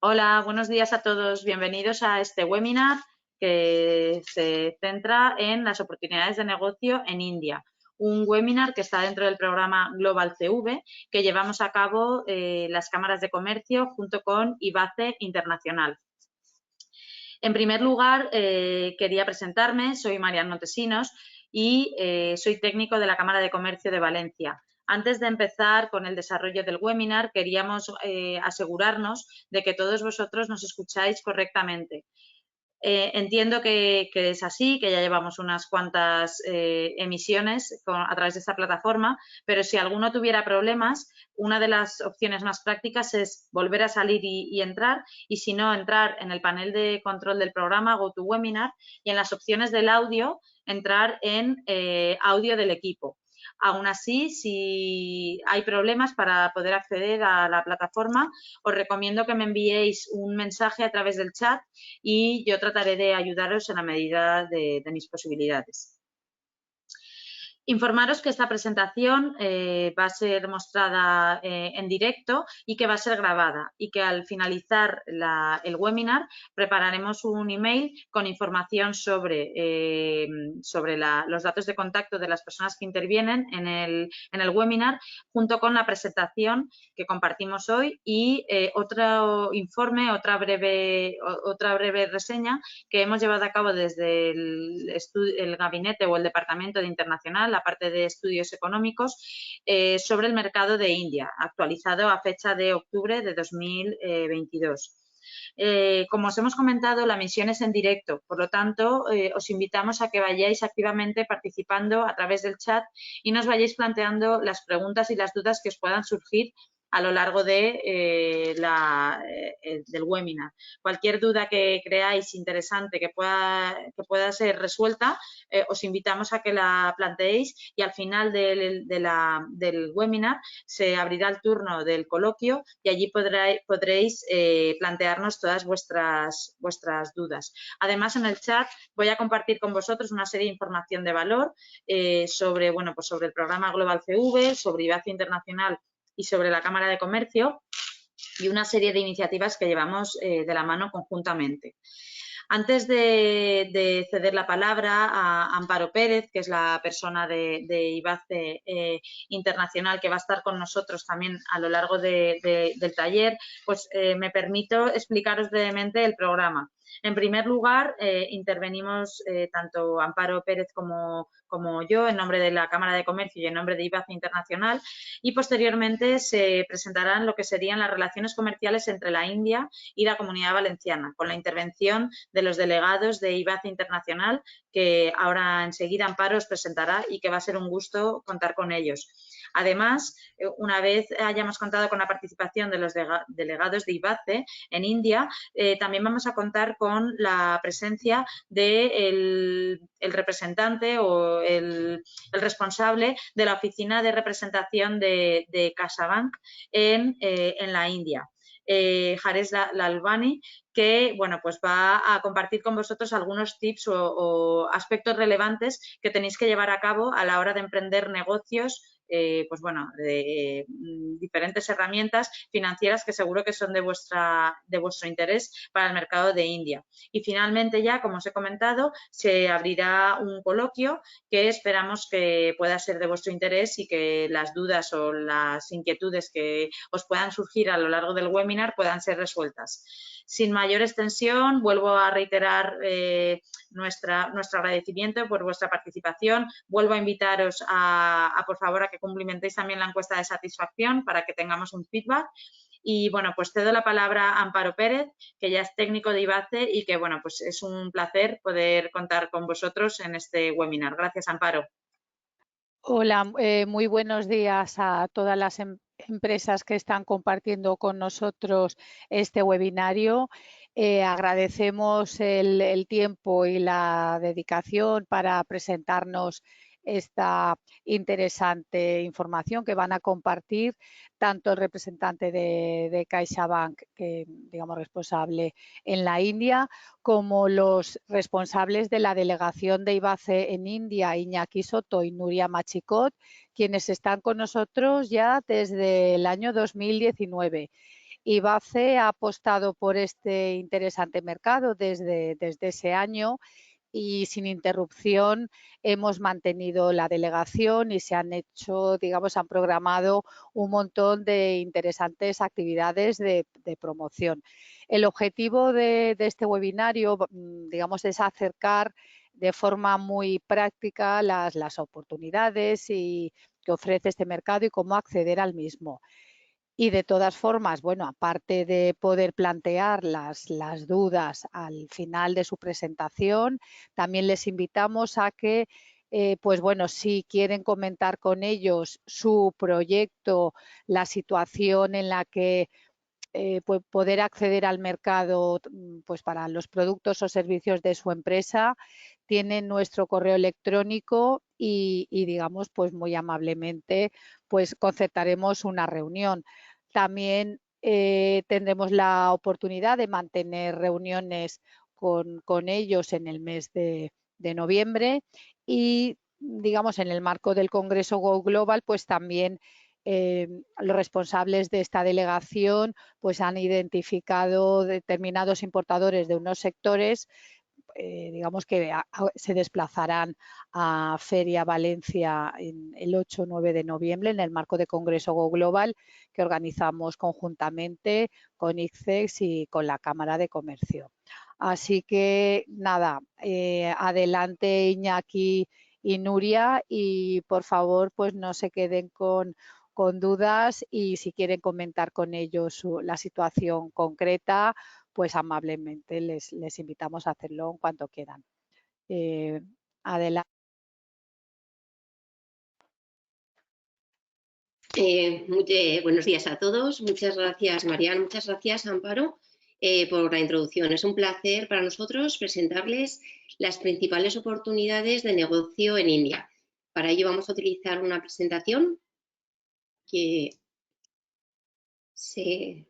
Hola, buenos días a todos. Bienvenidos a este webinar que se centra en las oportunidades de negocio en India. Un webinar que está dentro del programa Global CV que llevamos a cabo las cámaras de comercio junto con IBACE Internacional. En primer lugar, quería presentarme. Soy Marian Montesinos y soy técnico de la Cámara de Comercio de Valencia. Antes de empezar con el desarrollo del webinar, queríamos asegurarnos de que todos vosotros nos escucháis correctamente. Entiendo que es así, que ya llevamos unas cuantas emisiones a través de esta plataforma, pero si alguno tuviera problemas, una de las opciones más prácticas es volver a salir y entrar, y si no, entrar en el panel de control del programa GoToWebinar y en las opciones del audio, entrar en audio del equipo. Aún así, si hay problemas para poder acceder a la plataforma, os recomiendo que me enviéis un mensaje a través del chat y yo trataré de ayudaros en la medida de mis posibilidades. Informaros que esta presentación va a ser mostrada en directo y que va a ser grabada y que al finalizar el webinar prepararemos un email con información sobre los datos de contacto de las personas que intervienen en el webinar junto con la presentación que compartimos hoy y otro informe, otra breve reseña que hemos llevado a cabo desde el gabinete o el departamento de internacional, la parte de estudios económicos, sobre el mercado de India, actualizado a fecha de octubre de 2022. Como os hemos comentado, la emisión es en directo, por lo tanto, os invitamos a que vayáis activamente participando a través del chat y nos vayáis planteando las preguntas y las dudas que os puedan surgir a lo largo del webinar. Cualquier duda que creáis interesante que pueda ser resuelta, os invitamos a que la planteéis y al final del webinar se abrirá el turno del coloquio y allí podréis plantearnos todas vuestras dudas. Además, en el chat voy a compartir con vosotros una serie de información de valor sobre el programa Global CV, sobre IBACE Internacional y sobre la Cámara de Comercio y una serie de iniciativas que llevamos de la mano conjuntamente. Antes de ceder la palabra a Amparo Pérez, que es la persona de IBACE Internacional que va a estar con nosotros también a lo largo del taller, pues me permito explicaros brevemente el programa. En primer lugar, intervenimos tanto Amparo Pérez como yo en nombre de la Cámara de Comercio y en nombre de IBACE Internacional y posteriormente se presentarán lo que serían las relaciones comerciales entre la India y la Comunidad Valenciana, con la intervención de los delegados de IBACE Internacional que ahora enseguida Amparo os presentará y que va a ser un gusto contar con ellos. Además, una vez hayamos contado con la participación de los delegados de IBACE en India, también vamos a contar con la presencia del representante o el responsable de la oficina de representación de CaixaBank en la India. Haresh Lalvani, que pues va a compartir con vosotros algunos tips o aspectos relevantes que tenéis que llevar a cabo a la hora de emprender negocios de diferentes herramientas financieras que seguro que son de vuestro interés para el mercado de India. Y finalmente ya, como os he comentado, se abrirá un coloquio que esperamos que pueda ser de vuestro interés y que las dudas o las inquietudes que os puedan surgir a lo largo del webinar puedan ser resueltas. Sin mayor extensión, vuelvo a reiterar nuestro agradecimiento por vuestra participación. Vuelvo a invitaros por favor, a que cumplimentéis también la encuesta de satisfacción para que tengamos un feedback. Y, pues cedo la palabra a Amparo Pérez, que ya es técnico de IBACE y que, pues es un placer poder contar con vosotros en este webinar. Gracias, Amparo. Hola, muy buenos días a todas las empresas que están compartiendo con nosotros este webinario. Agradecemos el tiempo y la dedicación para presentarnos esta interesante información que van a compartir tanto el representante de CaixaBank, que digamos responsable en la India, como los responsables de la delegación de IBACE en India, Iñaki Soto y Nuria Machicot, quienes están con nosotros ya desde el año 2019. IBACE ha apostado por este interesante mercado desde ese año y sin interrupción hemos mantenido la delegación y se han hecho, digamos, han programado un montón de interesantes actividades de promoción. El objetivo de este webinario, digamos, es acercar de forma muy práctica las oportunidades que ofrece este mercado y cómo acceder al mismo. Y de todas formas, bueno, aparte de poder plantear las dudas al final de su presentación, también les invitamos a que, pues bueno, si quieren comentar con ellos su proyecto, la situación en la que poder acceder al mercado pues para los productos o servicios de su empresa, tienen nuestro correo electrónico y digamos, pues muy amablemente, pues concertaremos una reunión. También tendremos la oportunidad de mantener reuniones con ellos en el mes de noviembre y, digamos, en el marco del Congreso Go Global, pues también los responsables de esta delegación pues han identificado determinados importadores de unos sectores digamos que se desplazarán a Feria Valencia el 8 o 9 de noviembre en el marco de Congreso Go Global que organizamos conjuntamente con ICEX y con la Cámara de Comercio. Así que nada, adelante Iñaki y Nuria y por favor pues no se queden con dudas y si quieren comentar con ellos la situación concreta, pues amablemente les invitamos a hacerlo en cuanto quieran. Adelante. Buenos días a todos. Muchas gracias, Marian. Muchas gracias, Amparo, por la introducción. Es un placer para nosotros presentarles las principales oportunidades de negocio en India. Para ello vamos a utilizar una presentación que se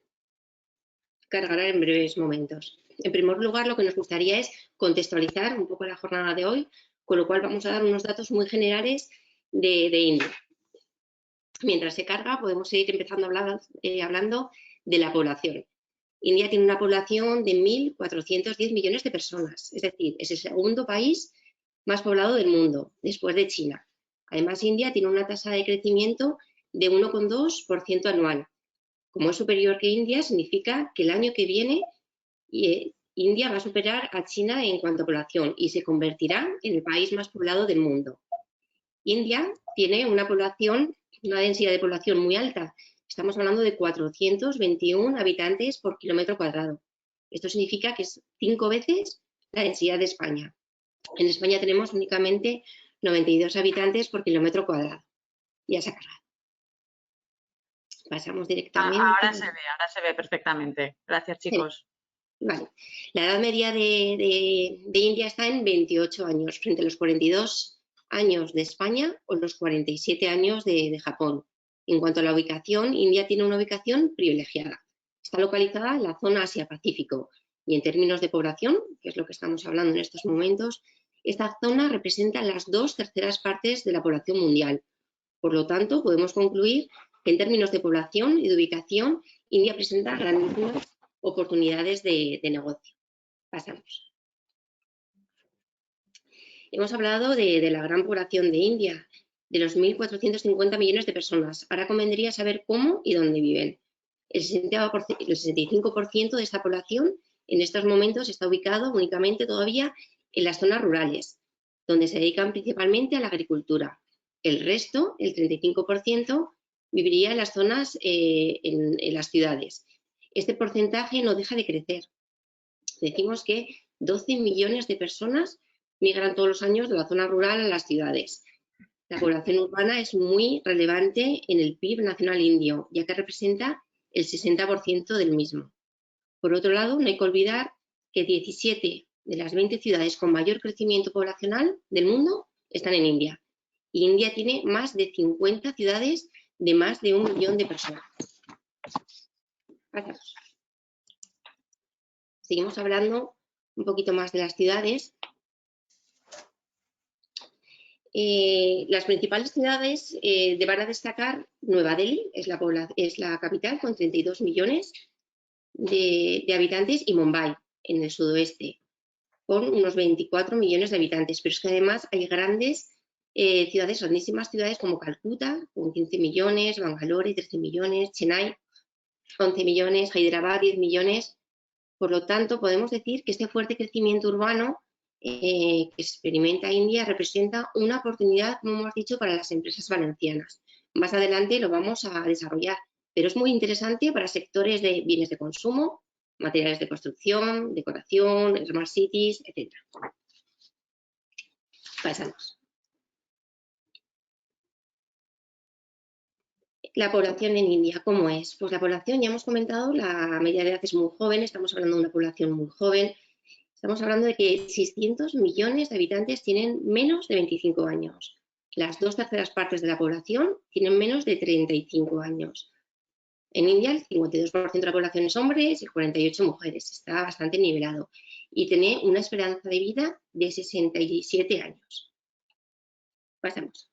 cargará en breves momentos. En primer lugar, lo que nos gustaría es contextualizar un poco la jornada de hoy, con lo cual vamos a dar unos datos muy generales de India. Mientras se carga, podemos seguir empezando hablando de la población. India tiene una población de 1.410 millones de personas, es decir, es el segundo país más poblado del mundo, después de China. Además, India tiene una tasa de crecimiento de 1,2% anual. Como es superior que India, significa que el año que viene India va a superar a China en cuanto a población y se convertirá en el país más poblado del mundo. India tiene una densidad de población muy alta. Estamos hablando de 421 habitantes por kilómetro cuadrado. Esto significa que es 5 veces la densidad de España. En España tenemos únicamente 92 habitantes por kilómetro cuadrado. Ya se ha cargado. Pasamos directamente. Ahora se ve perfectamente. Gracias, chicos. Vale. La edad media de India está en 28 años, frente a los 42 años de España o los 47 años de Japón. En cuanto a la ubicación, India tiene una ubicación privilegiada. Está localizada en la zona Asia-Pacífico y en términos de población, que es lo que estamos hablando en estos momentos, esta zona representa las 2/3 partes de la población mundial. Por lo tanto, podemos concluir que en términos de población y de ubicación, India presenta grandísimas oportunidades de negocio. Pasamos. Hemos hablado de la gran población de India, de los 1.450 millones de personas. Ahora convendría saber cómo y dónde viven. El 65% de esta población en estos momentos está ubicado únicamente todavía en las zonas rurales, donde se dedican principalmente a la agricultura. El resto, el 35%, viviría en las zonas, en las ciudades. Este porcentaje no deja de crecer. Decimos que 12 millones de personas migran todos los años de la zona rural a las ciudades. La población urbana es muy relevante en el PIB nacional indio, ya que representa el 60% del mismo. Por otro lado, no hay que olvidar que 17 de las 20 ciudades con mayor crecimiento poblacional del mundo están en India. Y India tiene más de 50 ciudades de más de 1 millón de personas. Pasamos. Seguimos hablando un poquito más de las ciudades. Las principales ciudades van a destacar Nueva Delhi, es la capital con 32 millones de habitantes y Mumbai, en el sudoeste, con unos 24 millones de habitantes. Pero es que además hay grandes ciudades, grandísimas ciudades como Calcuta, con 15 millones, Bangalore, 13 millones, Chennai, 11 millones, Hyderabad, 10 millones. Por lo tanto, podemos decir que este fuerte crecimiento urbano que experimenta India representa una oportunidad, como hemos dicho, para las empresas valencianas. Más adelante lo vamos a desarrollar, pero es muy interesante para sectores de bienes de consumo, materiales de construcción, decoración, smart cities, etc. Pasamos. La población en India, ¿cómo es? Pues la población, ya hemos comentado, la media de edad es muy joven, estamos hablando de una población muy joven. Estamos hablando de que 600 millones de habitantes tienen menos de 25 años. Las 2/3 partes de la población tienen menos de 35 años. En India el 52% de la población es hombres y el 48% mujeres. Está bastante nivelado. Y tiene una esperanza de vida de 67 años. Pasamos.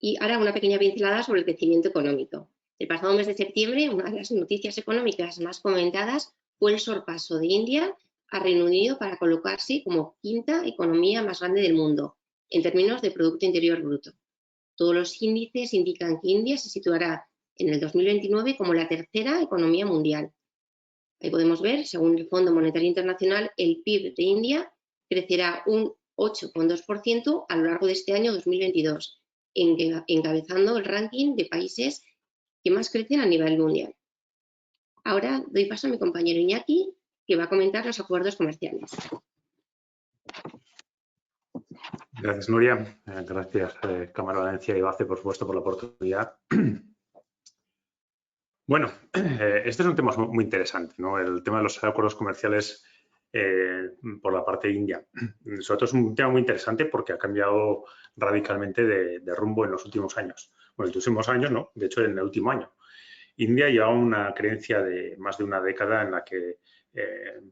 Y ahora una pequeña pincelada sobre el crecimiento económico. El pasado mes de septiembre, una de las noticias económicas más comentadas fue el sorpaso de India a Reino Unido para colocarse como quinta economía más grande del mundo en términos de Producto Interior Bruto. Todos los índices indican que India se situará en el 2029 como la tercera economía mundial. Ahí podemos ver, según el Fondo Monetario Internacional, el PIB de India crecerá un 8,2% a lo largo de este año 2022, encabezando el ranking de países que más crecen a nivel mundial. Ahora doy paso a mi compañero Iñaki, que va a comentar los acuerdos comerciales. Gracias, Nuria. Gracias, Cámara Valencia y BACE, por supuesto, por la oportunidad. Bueno, este es un tema muy interesante, ¿no? El tema de los acuerdos comerciales por la parte india. Sobre todo es un tema muy interesante porque ha cambiado radicalmente de rumbo en los últimos años. Bueno, en los últimos años no, de hecho en el último año. India lleva una creencia de más de una década en la que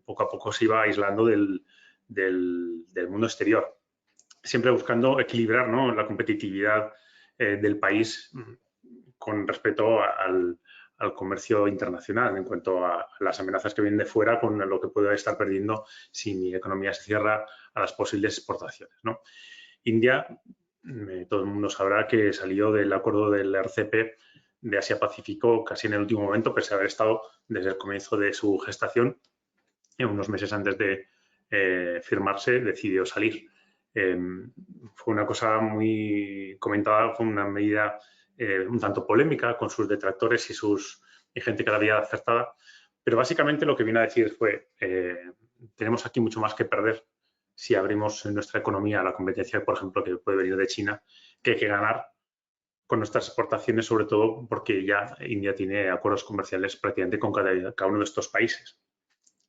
poco a poco se iba aislando del mundo exterior, siempre buscando equilibrar, ¿no?, la competitividad del país con respecto al comercio internacional en cuanto a las amenazas que vienen de fuera con lo que puede estar perdiendo si mi economía se cierra a las posibles exportaciones, ¿no? India, todo el mundo sabrá que salió del acuerdo del RCEP de Asia-Pacífico casi en el último momento, pese a haber estado desde el comienzo de su gestación, unos meses antes de firmarse, decidió salir. Fue una cosa muy comentada, fue una medida un tanto polémica con sus detractores y gente que la había acertada, pero básicamente lo que viene a decir fue tenemos aquí mucho más que perder si abrimos nuestra economía a la competencia, por ejemplo, que puede venir de China, que hay que ganar con nuestras exportaciones, sobre todo porque ya India tiene acuerdos comerciales prácticamente con cada uno de estos países.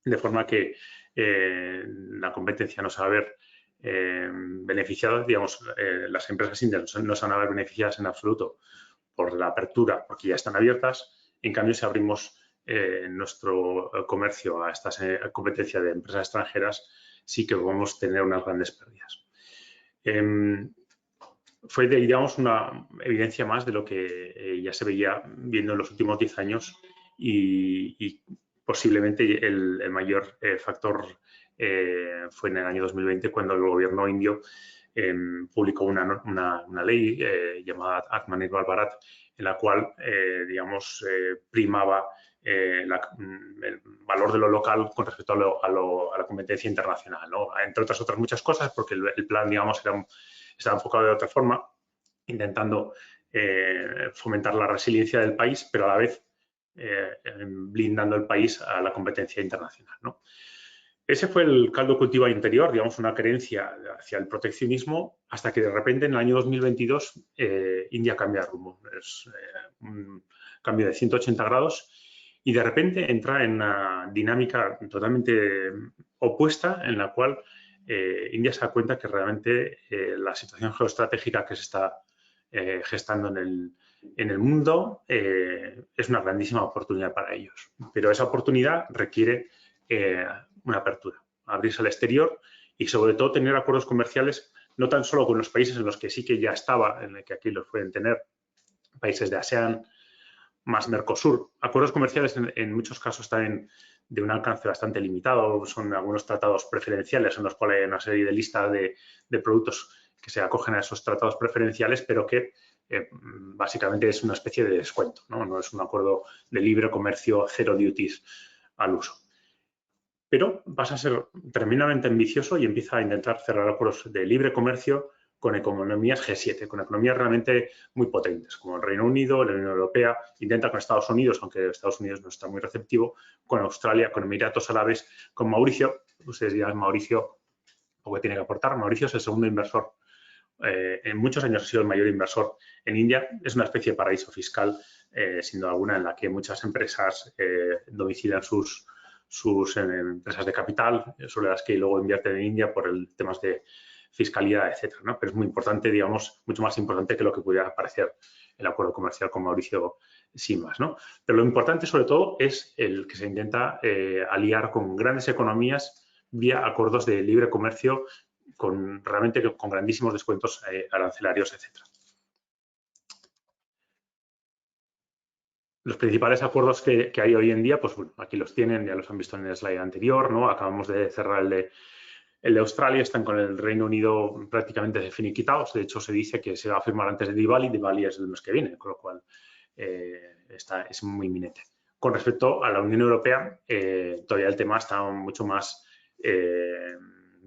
De forma que la competencia no se va a ver beneficiada, digamos, las empresas indias no se van a ver beneficiadas en absoluto por la apertura, porque ya están abiertas. En cambio, si abrimos nuestro comercio a esta competencia de empresas extranjeras, sí que vamos a tener unas grandes pérdidas. Fue, digamos, una evidencia más de lo que ya se veía viendo en los últimos 10 años y posiblemente el mayor factor fue en el año 2020 cuando el gobierno indio publicó una ley llamada Atmanirbhar Bharat, en la cual, digamos, primaba el valor de lo local con respecto a la competencia internacional, ¿no? Entre otras muchas cosas, porque el plan, digamos, estaba enfocado de otra forma, intentando fomentar la resiliencia del país, pero a la vez blindando el país a la competencia internacional, ¿no? Ese fue el caldo cultivo anterior, digamos, una creencia hacia el proteccionismo, hasta que de repente en el año 2022 India cambia de rumbo. Es un cambio de 180 grados y de repente entra en una dinámica totalmente opuesta en la cual India se da cuenta que realmente la situación geoestratégica que se está gestando en el mundo es una grandísima oportunidad para ellos. Pero esa oportunidad requiere una apertura, abrirse al exterior y sobre todo tener acuerdos comerciales no tan solo con los países en los que sí que ya estaba, en el que aquí los pueden tener, países de ASEAN, más Mercosur. Acuerdos comerciales en muchos casos también de un alcance bastante limitado, son algunos tratados preferenciales en los cuales hay una serie de listas de productos que se acogen a esos tratados preferenciales, pero que básicamente es una especie de descuento, ¿no? No es un acuerdo de libre comercio, cero duties al uso. Pero vas a ser tremendamente ambicioso y empieza a intentar cerrar acuerdos de libre comercio con economías G7, con economías realmente muy potentes, como el Reino Unido, la Unión Europea, intenta con Estados Unidos, aunque Estados Unidos no está muy receptivo, con Australia, con Emiratos Árabes, con Mauricio. Ustedes dirán, Mauricio, ¿o qué tiene que aportar? Mauricio es el segundo inversor. En muchos años ha sido el mayor inversor en India. Es una especie de paraíso fiscal, sin duda alguna, en la que muchas empresas domicilian sus empresas de capital, sobre las que luego invierten en India por temas de fiscalidad, etcétera, ¿no? Pero es muy importante, digamos, mucho más importante que lo que pudiera parecer el acuerdo comercial con Mauricio sin más, ¿no? Pero lo importante, sobre todo, es el que se intenta aliar con grandes economías vía acuerdos de libre comercio realmente con grandísimos descuentos arancelarios, etcétera. Los principales acuerdos que hay hoy en día, pues bueno, aquí los tienen, ya los han visto en el slide anterior, ¿no? Acabamos de cerrar el de Australia, están con el Reino Unido prácticamente finiquitados. De hecho, se dice que se va a firmar antes de Diwali. Diwali es el mes que viene, con lo cual es muy inminente. Con respecto a la Unión Europea, todavía el tema está mucho más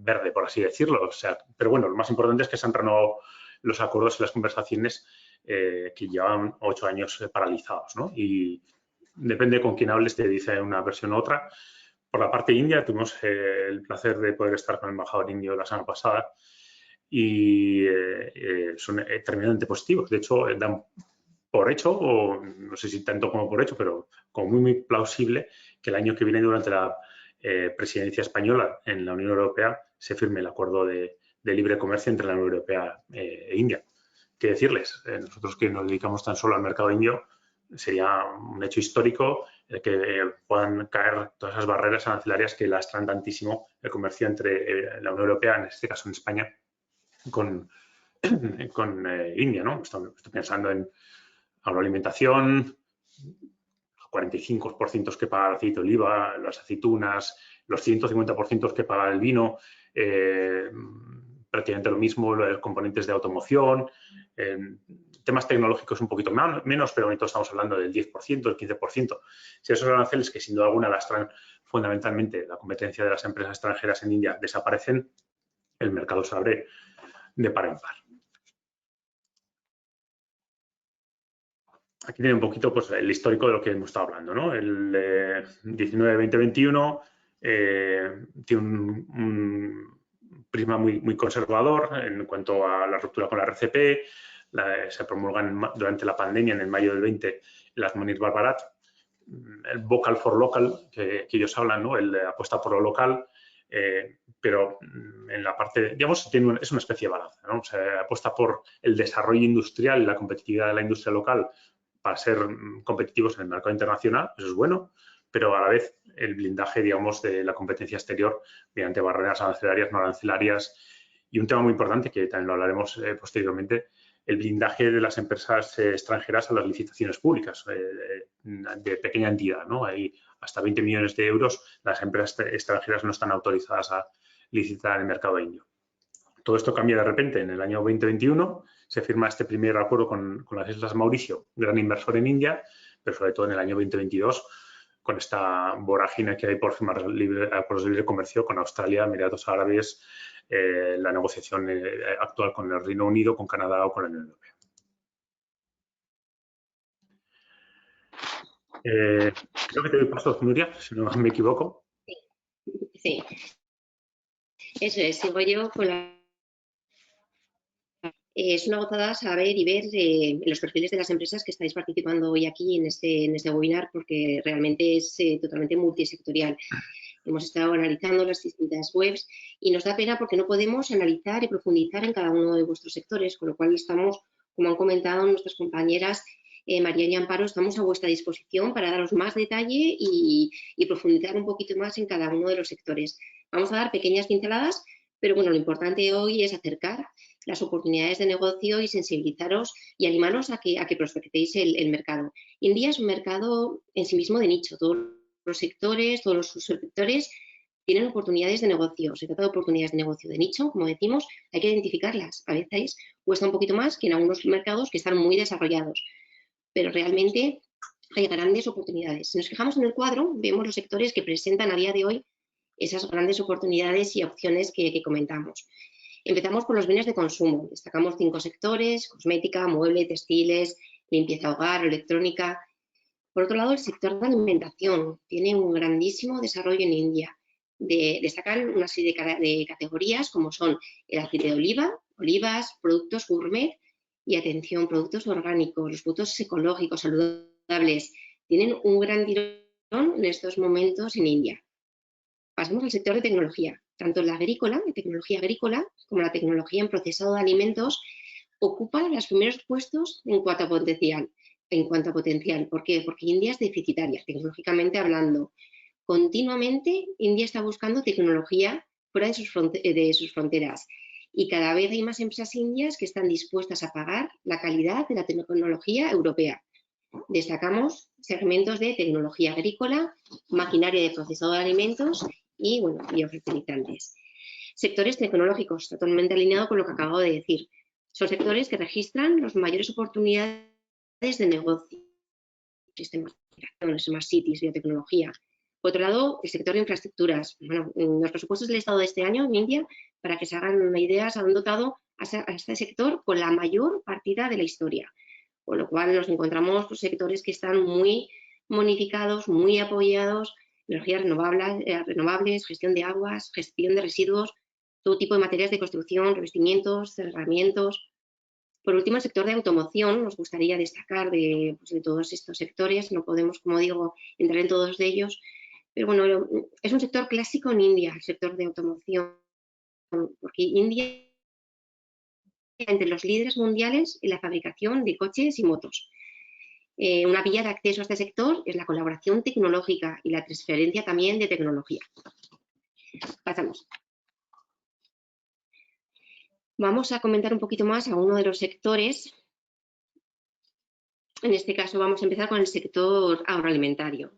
verde, por así decirlo. O sea, pero bueno, lo más importante es que se han renovado los acuerdos y las conversaciones que llevan 8 años paralizados, ¿no? Y depende con quién hables, te dice una versión u otra. Por la parte india, tuvimos el placer de poder estar con el embajador indio la semana pasada y son tremendamente positivos. De hecho, dan por hecho, o no sé si tanto como por hecho, pero como muy plausible que el año que viene, durante la presidencia española en la Unión Europea, se firme el acuerdo de libre comercio entre la Unión Europea e India. ¿Qué decirles? Nosotros que nos dedicamos tan solo al mercado indio, sería un hecho histórico el que puedan caer todas esas barreras arancelarias que lastran tantísimo el comercio entre la Unión Europea, en este caso en España, con India, ¿no? Estoy pensando en agroalimentación, los 45% que paga el aceite de oliva, las aceitunas, los 150% que paga el vino, prácticamente lo mismo, los componentes de automoción, temas tecnológicos un poquito menos, pero ahorita estamos hablando del 10%, del 15%. Si esos aranceles, que sin duda alguna lastran fundamentalmente la competencia de las empresas extranjeras en India, desaparecen, el mercado se abre de par en par. Aquí tiene un poquito pues, el histórico de lo que hemos estado hablando, ¿no? El 19-20-21 tiene un prisma muy conservador en cuanto a la ruptura con la RCP. Se promulgan durante la pandemia, en el mayo del 20, el Atmanirbhar Bharat, el Vocal for Local, que ellos hablan, ¿no? El apuesta por lo local, pero en la parte, digamos, es una especie de balanza, ¿no? O sea, apuesta por el desarrollo industrial y la competitividad de la industria local para ser competitivos en el mercado internacional, eso es bueno, pero a la vez el blindaje, digamos, de la competencia exterior mediante barreras arancelarias, no arancelarias, y un tema muy importante que también lo hablaremos posteriormente, el blindaje de las empresas extranjeras a las licitaciones públicas de pequeña entidad, ¿no? Hay hasta 20 millones de euros, las empresas extranjeras no están autorizadas a licitar en el mercado indio. Todo esto cambia de repente en el año 2021, se firma este primer acuerdo con las Islas Mauricio, gran inversor en India, pero sobre todo en el año 2022, con esta vorágine que hay por firmar acuerdos de libre comercio con Australia, Emiratos Árabes, la negociación actual con el Reino Unido, con Canadá o con la Unión Europea. Creo que te doy paso, Nuria, si no me equivoco. Sí. Eso es, sigo yo con la... Es una gozada saber y ver los perfiles de las empresas que estáis participando hoy aquí en este webinar, porque realmente es totalmente multisectorial. Hemos estado analizando las distintas webs y nos da pena porque no podemos analizar y profundizar en cada uno de vuestros sectores, con lo cual estamos, como han comentado nuestras compañeras, María y Amparo, estamos a vuestra disposición para daros más detalle y profundizar un poquito más en cada uno de los sectores. Vamos a dar pequeñas pinceladas, pero bueno, lo importante hoy es acercar las oportunidades de negocio y sensibilizaros y animaros a que prospectéis el mercado. India es un mercado en sí mismo de nicho. Todos los sectores, todos los subsectores tienen oportunidades de negocio. Se trata de oportunidades de negocio de nicho, como decimos, hay que identificarlas. A veces cuesta un poquito más que en algunos mercados que están muy desarrollados, pero realmente hay grandes oportunidades. Si nos fijamos en el cuadro, vemos los sectores que presentan a día de hoy esas grandes oportunidades y opciones que comentamos. Empezamos por los bienes de consumo. Destacamos 5 sectores: cosmética, mueble, textiles, limpieza hogar, electrónica. Por otro lado, el sector de alimentación tiene un grandísimo desarrollo en India. Destacan una serie de categorías como son el aceite de oliva, olivas, productos gourmet y, atención, productos orgánicos, los productos ecológicos, saludables. Tienen un gran tirón en estos momentos en India. Pasamos al sector de tecnología. Tanto la tecnología agrícola, como la tecnología en procesado de alimentos ocupan los primeros puestos en cuanto a potencial. ¿Por qué? Porque India es deficitaria, tecnológicamente hablando. Continuamente India está buscando tecnología fuera de sus fronteras y cada vez hay más empresas indias que están dispuestas a pagar la calidad de la tecnología europea. Destacamos segmentos de tecnología agrícola, maquinaria de procesado de alimentos y biofertilizantes. Sectores tecnológicos, totalmente alineado con lo que acabo de decir. Son sectores que registran las mayores oportunidades de negocio. Sistemas de migración, smart cities, biotecnología. Por otro lado, el sector de infraestructuras. Bueno, en los presupuestos del Estado de este año en India, para que se hagan una idea, se han dotado a este sector con la mayor partida de la historia. Con lo cual nos encontramos sectores que están muy bonificados, muy apoyados, energías renovables, gestión de aguas, gestión de residuos, todo tipo de materias de construcción, revestimientos, cerramientos. Por último, el sector de automoción, nos gustaría destacar de todos estos sectores. No podemos, como digo, entrar en todos ellos, pero bueno, es un sector clásico en India, el sector de automoción, porque India entre los líderes mundiales en la fabricación de coches y motos. Una vía de acceso a este sector es la colaboración tecnológica y la transferencia también de tecnología. Pasamos. Vamos a comentar un poquito más a uno de los sectores. En este caso vamos a empezar con el sector agroalimentario.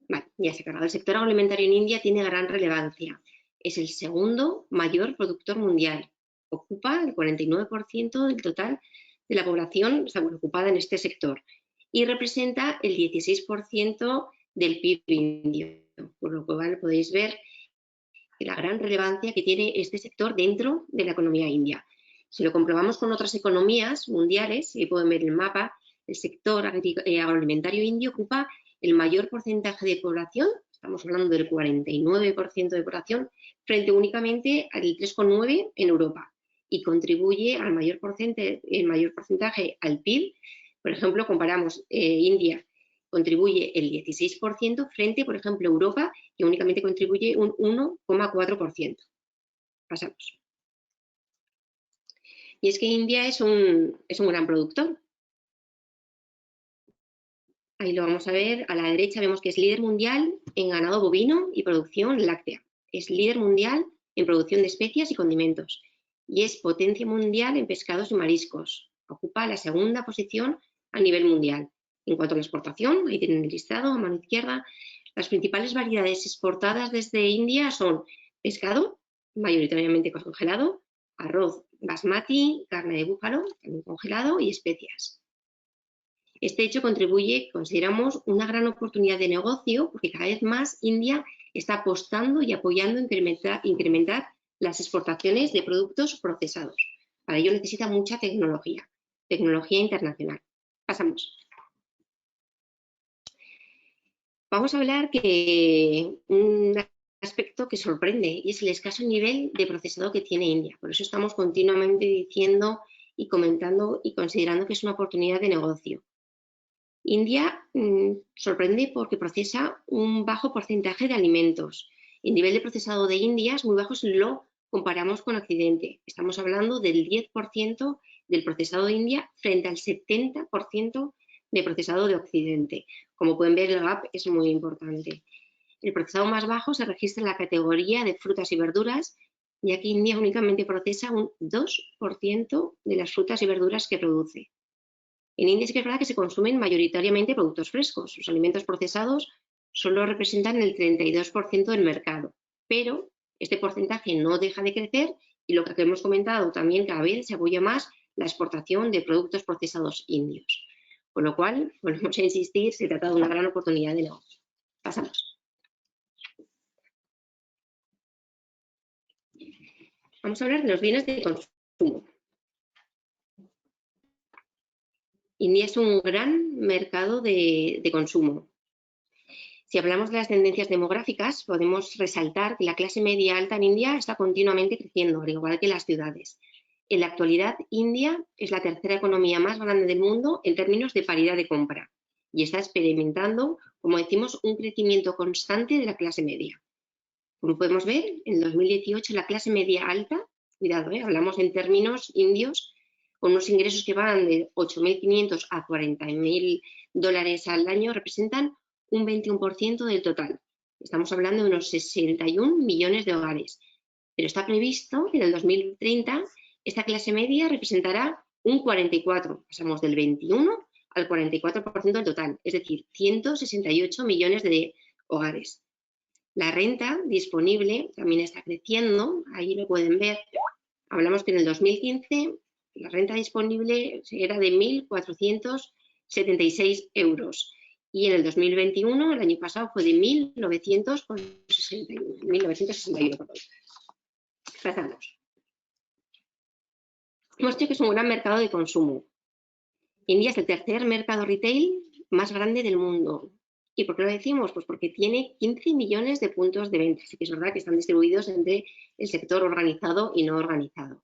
Vale, ya se ha cargado. El sector agroalimentario en India tiene gran relevancia. Es el segundo mayor productor mundial. Ocupa el 49% del total de la población ocupada en este sector y representa el 16% del PIB indio. Por lo cual podéis ver la gran relevancia que tiene este sector dentro de la economía india. Si lo comprobamos con otras economías mundiales, y pueden ver el mapa, el sector agroalimentario indio ocupa el mayor porcentaje de población, estamos hablando del 49% de población, frente únicamente al 3,9% en Europa, y contribuye al mayor porcentaje al PIB. Por ejemplo, comparamos India contribuye el 16% frente, por ejemplo, Europa, que únicamente contribuye un 1,4%. Pasamos. Y es que India es un gran productor. Ahí lo vamos a ver. A la derecha vemos que es líder mundial en ganado bovino y producción láctea. Es líder mundial en producción de especias y condimentos. Y es potencia mundial en pescados y mariscos. Ocupa la segunda posición a nivel mundial. En cuanto a la exportación, ahí tienen el listado a mano izquierda. Las principales variedades exportadas desde India son pescado, mayoritariamente congelado, arroz basmati, carne de búfalo, también congelado, y especias. Este hecho contribuye, consideramos, una gran oportunidad de negocio porque cada vez más India está apostando y apoyando incrementar las exportaciones de productos procesados. Para ello necesita mucha tecnología internacional. Pasamos. Vamos a hablar de un aspecto que sorprende y es el escaso nivel de procesado que tiene India. Por eso estamos continuamente diciendo y comentando y considerando que es una oportunidad de negocio. India sorprende porque procesa un bajo porcentaje de alimentos. El nivel de procesado de India es muy bajo si lo comparamos con Occidente. Estamos hablando del 10% del procesado de India frente al 70% de procesado de Occidente. Como pueden ver, el gap es muy importante. El procesado más bajo se registra en la categoría de frutas y verduras ya que India únicamente procesa un 2% de las frutas y verduras que produce. En India sí que es verdad que se consumen mayoritariamente productos frescos. Los alimentos procesados solo representan el 32% del mercado, pero este porcentaje no deja de crecer y lo que hemos comentado también, cada vez se apoya más la exportación de productos procesados indios. Con lo cual, volvemos a insistir, se trata de una gran oportunidad de negocio. Pasamos. Vamos a hablar de los bienes de consumo. India es un gran mercado de consumo. Si hablamos de las tendencias demográficas, podemos resaltar que la clase media alta en India está continuamente creciendo, al igual que las ciudades. En la actualidad, India es la tercera economía más grande del mundo en términos de paridad de compra y está experimentando, como decimos, un crecimiento constante de la clase media. Como podemos ver, en 2018 la clase media alta, cuidado, hablamos en términos indios, con unos ingresos que van de 8.500 a 40.000 dólares al año, representan un 21% del total. Estamos hablando de unos 61 millones de hogares. Pero está previsto que en el 2030 esta clase media representará un 44%. Pasamos del 21 al 44% del total, es decir, 168 millones de hogares. La renta disponible también está creciendo, ahí lo pueden ver. Hablamos que en el 2015 la renta disponible era de 1.476 euros y en el 2021, el año pasado, fue de 1.961. Pasamos. Hemos dicho que es un gran mercado de consumo. India es el tercer mercado retail más grande del mundo. ¿Y por qué lo decimos? Pues porque tiene 15 millones de puntos de venta. Así que es verdad que están distribuidos entre el sector organizado y no organizado.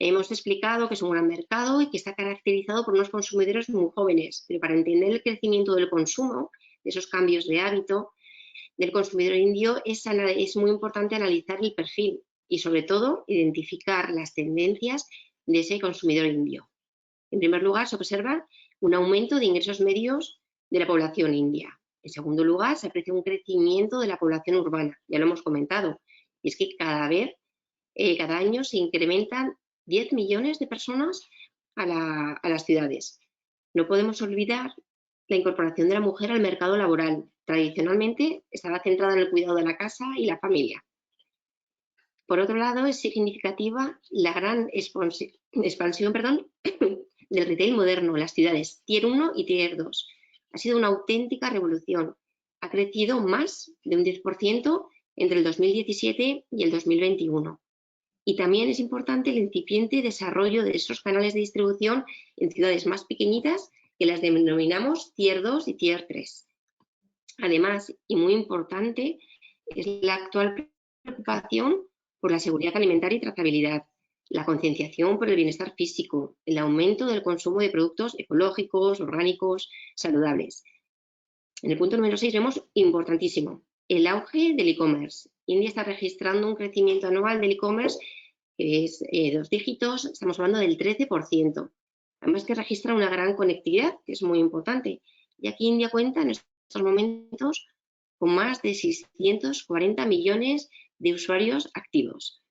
Hemos explicado que es un gran mercado y que está caracterizado por unos consumidores muy jóvenes, pero para entender el crecimiento del consumo, de esos cambios de hábito del consumidor indio, es muy importante analizar el perfil y, sobre todo, identificar las tendencias de ese consumidor indio. En primer lugar, se observa un aumento de ingresos medios de la población india. En segundo lugar, se aprecia un crecimiento de la población urbana, ya lo hemos comentado, y es que cada año se incrementan 10 millones de personas a las ciudades. No podemos olvidar la incorporación de la mujer al mercado laboral. Tradicionalmente estaba centrada en el cuidado de la casa y la familia. Por otro lado, es significativa la gran expansión del retail moderno en las ciudades, Tier 1 y Tier 2. Ha sido una auténtica revolución. Ha crecido más de un 10% entre el 2017 y el 2021. Y también es importante el incipiente desarrollo de esos canales de distribución en ciudades más pequeñitas que las denominamos Tier 2 y Tier 3. Además, y muy importante, es la actual preocupación por la seguridad alimentaria y trazabilidad, la concienciación por el bienestar físico, el aumento del consumo de productos ecológicos, orgánicos, saludables. En el punto número 6 vemos importantísimo, el auge del e-commerce. India está registrando un crecimiento anual del e-commerce que es 2 dígitos, estamos hablando del 13%. Además que registra una gran conectividad, que es muy importante, ya que India cuenta en estos momentos con más de 640 millones de usuarios activos.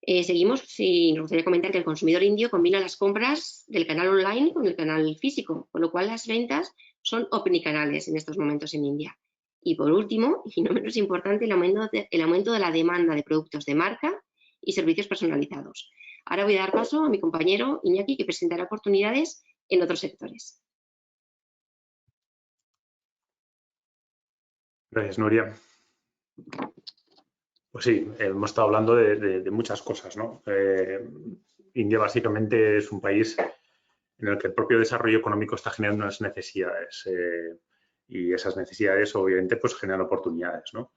Seguimos, nos gustaría comentar que el consumidor indio combina las compras del canal online con el canal físico, con lo cual las ventas son omnicanales en estos momentos en India. Y por último, y no menos importante, el aumento de la demanda de productos de marca y servicios personalizados. Ahora voy a dar paso a mi compañero Iñaki, que presentará oportunidades en otros sectores. Gracias, Nuria. Pues sí, hemos estado hablando de muchas cosas, ¿no? India básicamente es un país en el que el propio desarrollo económico está generando unas necesidades y esas necesidades obviamente pues generan oportunidades, ¿no?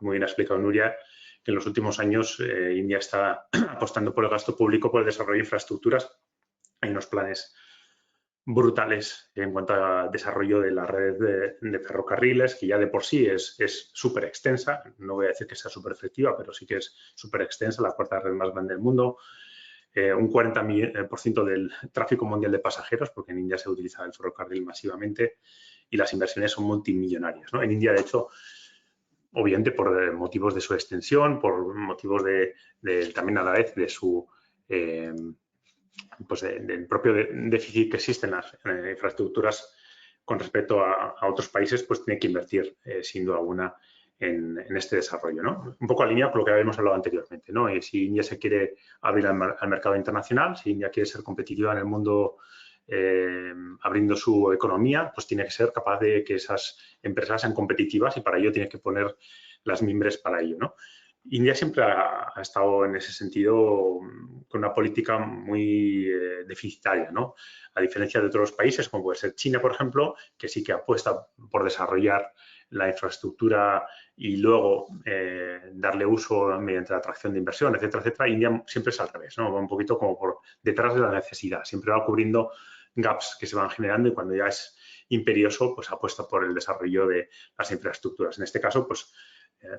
Muy bien ha explicado Nuria que en los últimos años India está apostando por el gasto público, por el desarrollo de infraestructuras. Hay unos planes brutales en cuanto a desarrollo de la red de ferrocarriles, que ya de por sí es súper extensa. No voy a decir que sea súper efectiva, pero sí que es súper extensa, la cuarta red más grande del mundo. Un 40% del tráfico mundial de pasajeros, porque en India se utiliza el ferrocarril masivamente, y las inversiones son multimillonarias, ¿no? En India, de hecho, obviamente por motivos de su extensión, por motivos también a la vez de su pues del propio déficit que existe en las infraestructuras con respecto a otros países, pues tiene que invertir sin duda alguna en este desarrollo, ¿no? Un poco alineado con lo que habíamos hablado anteriormente, ¿no? Y si India se quiere abrir al mercado internacional, si India quiere ser competitiva en el mundo abriendo su economía, pues tiene que ser capaz de que esas empresas sean competitivas y para ello tiene que poner las mimbres para ello, ¿no? India siempre ha estado en ese sentido con una política muy deficitaria, ¿no? A diferencia de otros países, como puede ser China, por ejemplo, que sí que apuesta por desarrollar la infraestructura y luego darle uso mediante la atracción de inversión, etcétera, etcétera. India siempre es al revés, ¿no? Va un poquito como por detrás de la necesidad. Siempre va cubriendo gaps que se van generando y cuando ya es imperioso, pues apuesta por el desarrollo de las infraestructuras. En este caso, pues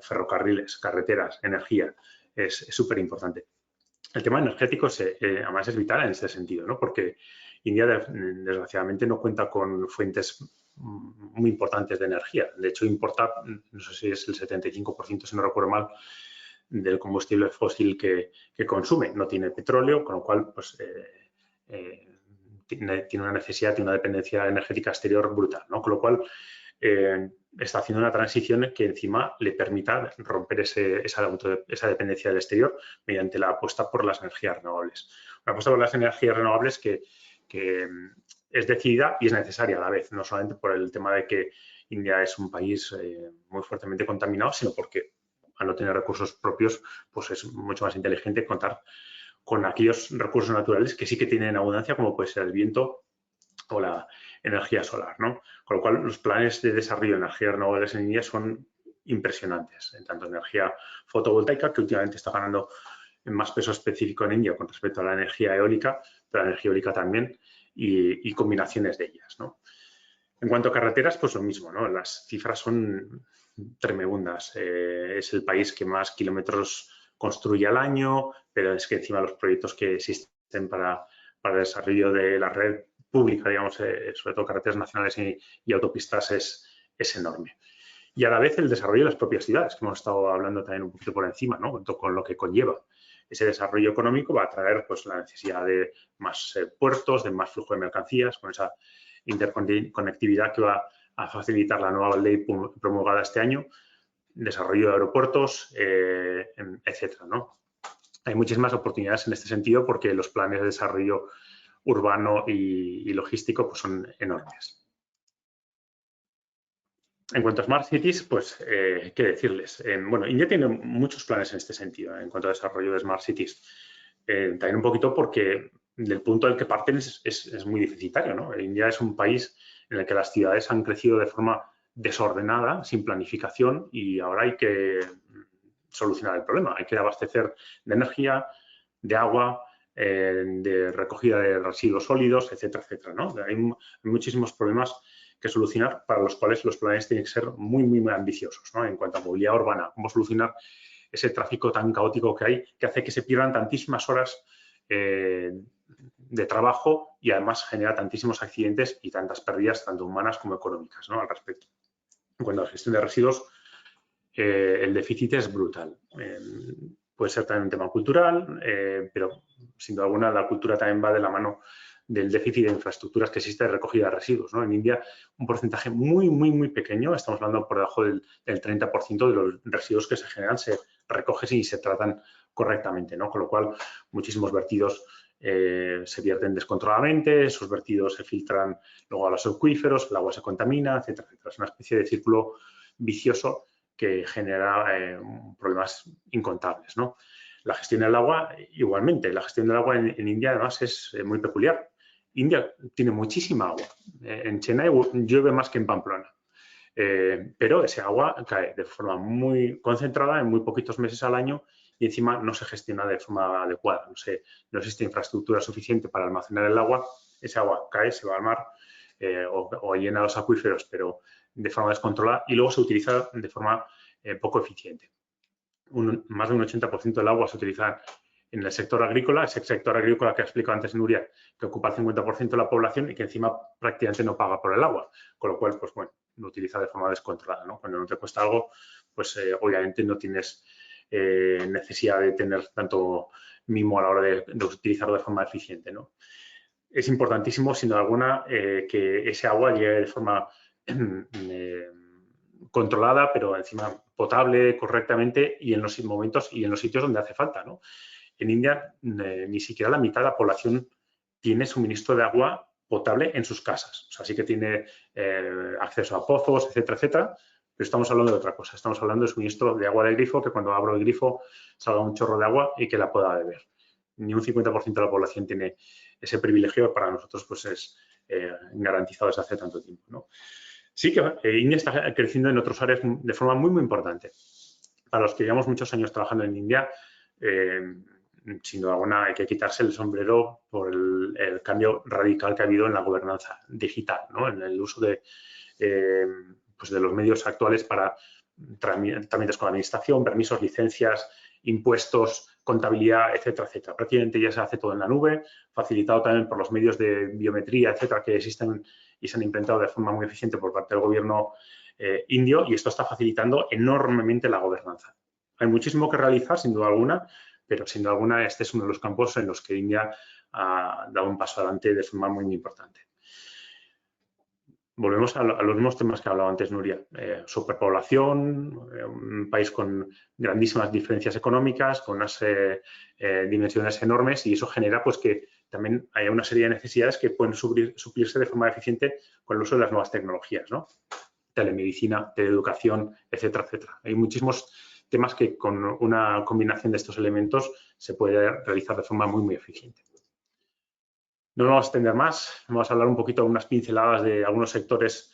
ferrocarriles, carreteras, energía, es súper importante. El tema energético además es vital en este sentido, ¿no? Porque India desgraciadamente no cuenta con fuentes muy importantes de energía. De hecho, importa, no sé si es el 75%, si no recuerdo mal, del combustible fósil que consume. No tiene petróleo, con lo cual pues, tiene una necesidad, tiene una dependencia energética exterior brutal, ¿no? Con lo cual está haciendo una transición que encima le permita romper esa dependencia del exterior mediante la apuesta por las energías renovables. Una apuesta por las energías renovables que es decidida y es necesaria a la vez, no solamente por el tema de que India es un país muy fuertemente contaminado, sino porque al no tener recursos propios, pues es mucho más inteligente contar con aquellos recursos naturales que sí que tienen abundancia, como puede ser el viento o la energía solar, ¿no? Con lo cual, los planes de desarrollo de energías renovables en India son impresionantes, en tanto energía fotovoltaica, que últimamente está ganando más peso específico en India con respecto a la energía eólica, pero la energía eólica también, y combinaciones de ellas, ¿no? En cuanto a carreteras, pues lo mismo, ¿no? Las cifras son tremebundas. Es el país que más kilómetros construye al año, pero es que encima los proyectos que existen para el desarrollo de la red pública, digamos, sobre todo carreteras nacionales y autopistas, es enorme. Y a la vez el desarrollo de las propias ciudades, que hemos estado hablando también un poquito por encima, ¿no? Con lo que conlleva. Ese desarrollo económico va a traer pues, la necesidad de más puertos, de más flujo de mercancías, con esa interconectividad que va a facilitar la nueva ley promulgada este año, desarrollo de aeropuertos, etcétera, ¿no? Hay muchísimas oportunidades en este sentido porque los planes de desarrollo urbano y logístico pues, son enormes. En cuanto a Smart Cities, pues, ¿qué decirles? Bueno, India tiene muchos planes en este sentido, en cuanto a desarrollo de Smart Cities. También un poquito porque del punto del que parten es muy deficitario, ¿no? India es un país en el que las ciudades han crecido de forma desordenada, sin planificación, y ahora hay que solucionar el problema. Hay que abastecer de energía, de agua, de recogida de residuos sólidos, etcétera, etcétera, ¿no? Hay muchísimos problemas que solucionar para los cuales los planes tienen que ser muy, muy, muy ambiciosos, ¿no? En cuanto a movilidad urbana, cómo solucionar ese tráfico tan caótico que hay, que hace que se pierdan tantísimas horas de trabajo y además genera tantísimos accidentes y tantas pérdidas, tanto humanas como económicas, ¿no? Al respecto. En cuanto a la gestión de residuos, el déficit es brutal. Puede ser también un tema cultural, pero sin duda alguna la cultura también va de la mano del déficit de infraestructuras que existe de recogida de residuos, ¿no? En India, un porcentaje muy, muy, muy pequeño, estamos hablando por debajo del 30% de los residuos que se generan se recogen y se tratan correctamente, ¿no? Con lo cual, muchísimos vertidos se vierten descontroladamente, esos vertidos se filtran luego a los acuíferos, el agua se contamina, etcétera, etcétera. Es una especie de círculo vicioso que genera problemas incontables, ¿no? La gestión del agua, igualmente, la gestión del agua en India además es muy peculiar. India tiene muchísima agua. En Chennai llueve más que en Pamplona. Pero ese agua cae de forma muy concentrada en muy poquitos meses al año y encima no se gestiona de forma adecuada. No existe infraestructura suficiente para almacenar el agua. Ese agua cae, se va al mar o llena los acuíferos, pero de forma descontrolada y luego se utiliza de forma poco eficiente. Más de un 80% del agua se utiliza en el sector agrícola, ese sector agrícola que ha explicado antes Nuria, que ocupa el 50% de la población y que encima prácticamente no paga por el agua, con lo cual, pues bueno, lo utiliza de forma descontrolada, ¿no? Cuando no te cuesta algo, pues obviamente no tienes necesidad de tener tanto mimo a la hora de utilizarlo de forma eficiente, ¿no? Es importantísimo, sin duda alguna, que ese agua llegue de forma controlada, pero encima potable correctamente y en los momentos y en los sitios donde hace falta, ¿no? En India ni siquiera la mitad de la población tiene suministro de agua potable en sus casas. O sea, sí que tiene acceso a pozos, etcétera, etcétera, pero estamos hablando de otra cosa. Estamos hablando de suministro de agua del grifo, que cuando abro el grifo salga un chorro de agua y que la pueda beber. Ni un 50% de la población tiene ese privilegio. Para nosotros pues es garantizado desde hace tanto tiempo, ¿no? Sí que India está creciendo en otras áreas de forma muy, muy importante. Para los que llevamos muchos años trabajando en India, sin duda alguna hay que quitarse el sombrero por el cambio radical que ha habido en la gobernanza digital, ¿no? En el uso de los medios actuales para trámites con la administración, permisos, licencias, impuestos, contabilidad, etcétera, etcétera. Prácticamente ya se hace todo en la nube, facilitado también por los medios de biometría, etcétera, que existen y se han implementado de forma muy eficiente por parte del gobierno indio, y esto está facilitando enormemente la gobernanza. Hay muchísimo que realizar, sin duda alguna, pero sin duda alguna este es uno de los campos en los que India ha dado un paso adelante de forma muy, muy importante. Volvemos a los mismos temas que hablaba antes Nuria. Superpoblación, un país con grandísimas diferencias económicas, con unas dimensiones enormes, y eso genera pues que también haya una serie de necesidades que pueden suplirse de forma eficiente con el uso de las nuevas tecnologías, ¿no? Telemedicina, teleeducación, etcétera, etcétera. Hay muchísimos temas que con una combinación de estos elementos se puede realizar de forma muy, muy eficiente. No nos vamos a extender más, vamos a hablar un poquito de unas pinceladas de algunos sectores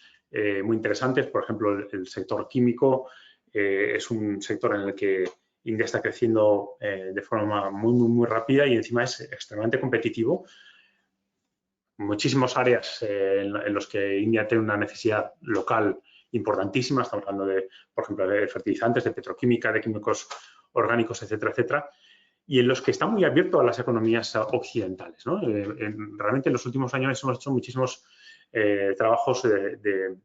muy interesantes. Por ejemplo, el sector químico es un sector en el que India está creciendo de forma muy, muy, muy rápida y encima es extremadamente competitivo. Muchísimas áreas en las que India tiene una necesidad local importantísima. Estamos hablando de, por ejemplo, de fertilizantes, de petroquímica, de químicos orgánicos, etcétera, etcétera, y en los que está muy abierto a las economías occidentales, ¿no? Realmente en los últimos años hemos hecho muchísimos trabajos de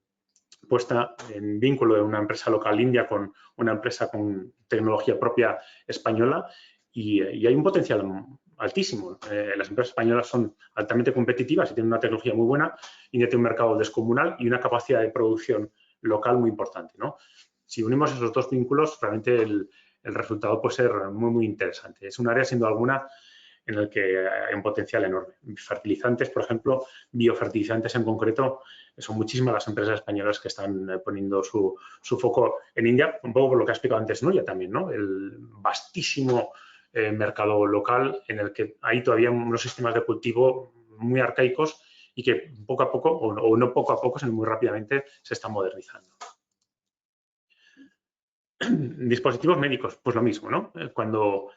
puesta en vínculo de una empresa local india con una empresa con tecnología propia española, y hay un potencial altísimo. Las empresas españolas son altamente competitivas y tienen una tecnología muy buena. India tiene un mercado descomunal y una capacidad de producción local muy importante, ¿no? Si unimos esos dos vínculos, realmente el resultado puede ser muy, muy interesante. Es un área, sin duda alguna, en el que hay un potencial enorme. Fertilizantes, por ejemplo, biofertilizantes en concreto, son muchísimas las empresas españolas que están poniendo su foco en India, un poco por lo que ha explicado antes Nuria también, ¿no? El vastísimo mercado local en el que hay todavía unos sistemas de cultivo muy arcaicos y que poco a poco, o no poco a poco, sino muy rápidamente, se están modernizando. Dispositivos médicos, pues lo mismo, ¿no? Cuando,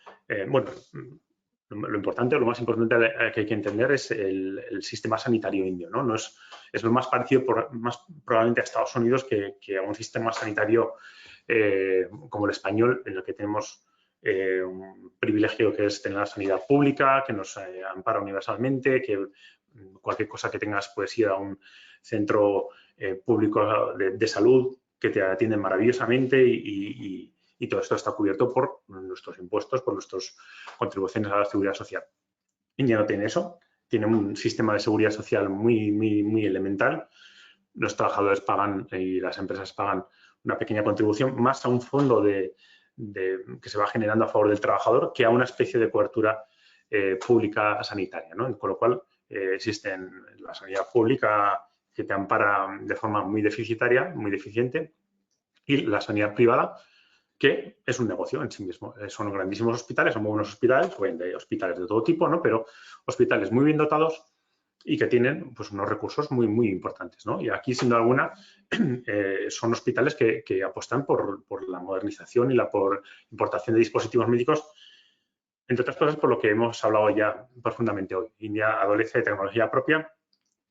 bueno, lo importante, lo más importante que hay que entender es el sistema sanitario indio, ¿no? Es lo más parecido más probablemente a Estados Unidos que a un sistema sanitario como el español, en el que tenemos un privilegio que es tener la sanidad pública, que nos ampara universalmente, que cualquier cosa que tengas puedes ir a un centro público de salud que te atienden maravillosamente, y todo esto está cubierto por nuestros impuestos, por nuestras contribuciones a la seguridad social. India no tiene eso, tiene un sistema de seguridad social muy, muy, muy elemental. Los trabajadores pagan y las empresas pagan una pequeña contribución, más a un fondo que se va generando a favor del trabajador que a una especie de cobertura pública sanitaria, ¿no? Con lo cual existe la sanidad pública que te ampara de forma muy deficitaria, muy deficiente, y la sanidad privada, que es un negocio en sí mismo. Son grandísimos hospitales, son muy buenos hospitales, hay hospitales de todo tipo, ¿no? Pero hospitales muy bien dotados y que tienen pues unos recursos muy, muy importantes, ¿no? Y aquí, sin duda alguna, son hospitales que apuestan por la modernización y por importación de dispositivos médicos, entre otras cosas por lo que hemos hablado ya profundamente hoy. India adolece de tecnología propia,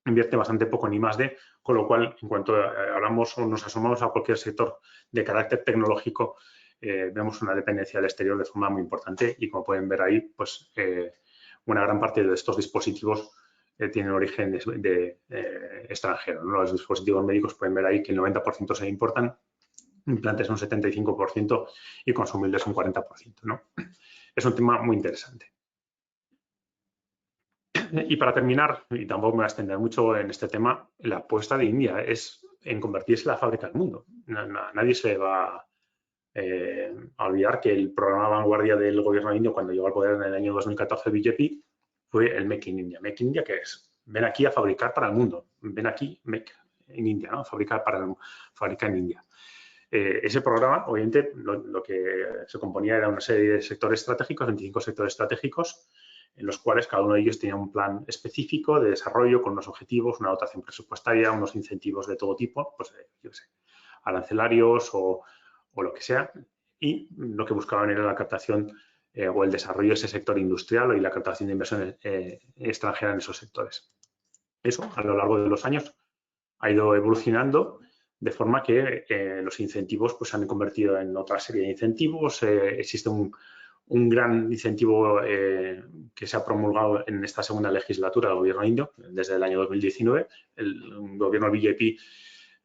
invierte bastante poco en I+D, con lo cual, en cuanto hablamos o nos asomamos a cualquier sector de carácter tecnológico, vemos una dependencia del exterior de forma muy importante, y como pueden ver ahí, pues una gran parte de estos dispositivos tienen origen extranjero, ¿no? Los dispositivos médicos, pueden ver ahí que el 90% se importan implantes un 75% y consumibles un 40%, ¿no? Es un tema muy interesante. Y para terminar, y tampoco me voy a extender mucho en este tema, la apuesta de India es en convertirse en la fábrica del mundo. Nadie se va a olvidar que el programa vanguardia del gobierno indio cuando llegó al poder en el año 2014 el BJP fue el Make in India. Make in India, ¿qué es? Ven aquí a fabricar para el mundo. Ven aquí, Make in India, ¿no? Fabricar en India. Ese programa, obviamente, lo que se componía era una serie de sectores estratégicos, 25 sectores estratégicos, en los cuales cada uno de ellos tenía un plan específico de desarrollo con unos objetivos, una dotación presupuestaria, unos incentivos de todo tipo, pues, yo qué sé, arancelarios o lo que sea, y lo que buscaban era la captación o el desarrollo de ese sector industrial y la captación de inversión extranjera en esos sectores. Eso, a lo largo de los años, ha ido evolucionando de forma que los incentivos pues, se han convertido en otra serie de incentivos. Existe un gran incentivo que se ha promulgado en esta segunda legislatura del gobierno indio, desde el año 2019. El gobierno BJP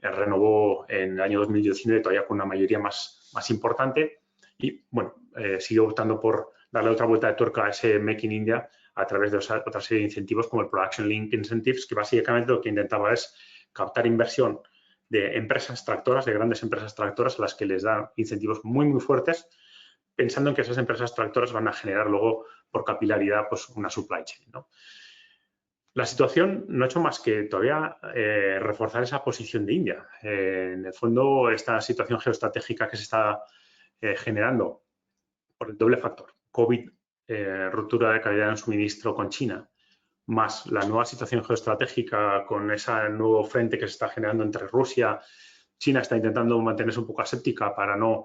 renovó en el año 2019 todavía con una mayoría más importante y, bueno, sigue optando por darle otra vuelta de tuerca a ese Make in India a través de otra serie de incentivos como el Production Link Incentives, que básicamente lo que intentaba es captar inversión de empresas tractoras, de grandes empresas tractoras, a las que les dan incentivos muy fuertes, pensando en que esas empresas tractoras van a generar luego, por capilaridad, pues una supply chain, ¿no? La situación no ha hecho más que todavía reforzar esa posición de India. En el fondo, esta situación geoestratégica que se está generando por el doble factor, COVID, ruptura de calidad en suministro con China, más la nueva situación geoestratégica con ese nuevo frente que se está generando entre Rusia, China está intentando mantenerse un poco aséptica para no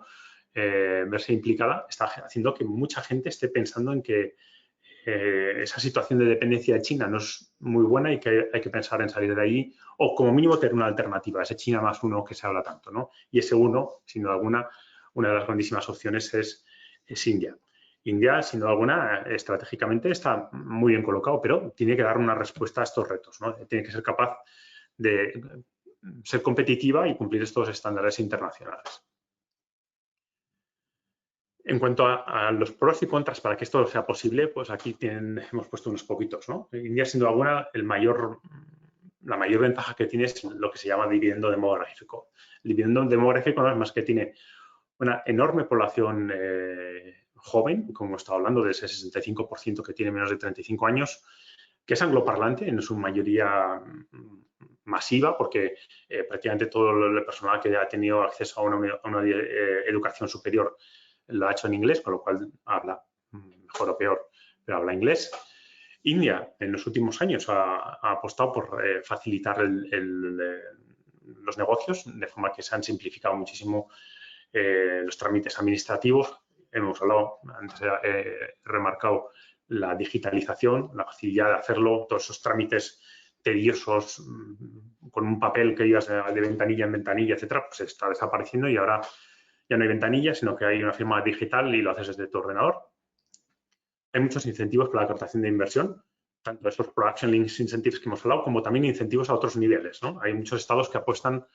verse implicada, está haciendo que mucha gente esté pensando en que esa situación de dependencia de China no es muy buena y que hay que pensar en salir de ahí o como mínimo tener una alternativa, ese China más uno que se habla tanto, ¿no? Y ese uno, sin duda alguna, una de las grandísimas opciones es India. India, sin duda alguna, estratégicamente está muy bien colocado, pero tiene que dar una respuesta a estos retos, ¿no? Tiene que ser capaz de ser competitiva y cumplir estos estándares internacionales. En cuanto a los pros y contras para que esto sea posible, pues aquí hemos puesto unos poquitos, ¿no? India, sin duda alguna, la mayor ventaja que tiene es lo que se llama dividendo demográfico. El dividendo demográfico no es más que tiene una enorme población joven, como he estado hablando, de ese 65% que tiene menos de 35 años, que es angloparlante, en su mayoría masiva, porque prácticamente todo el personal que ha tenido acceso a una educación superior lo ha hecho en inglés, con lo cual habla mejor o peor, pero habla inglés. India, en los últimos años, ha apostado por facilitar los negocios, de forma que se han simplificado muchísimo los trámites administrativos. Hemos hablado, antes he remarcado la digitalización, la facilidad de hacerlo, todos esos trámites tediosos con un papel que ibas de ventanilla en ventanilla, etcétera, pues está desapareciendo y ahora ya no hay ventanilla, sino que hay una firma digital y lo haces desde tu ordenador. Hay muchos incentivos para la captación de inversión, tanto esos Production Links Incentives que hemos hablado, como también incentivos a otros niveles, ¿no? Hay muchos estados que apuestan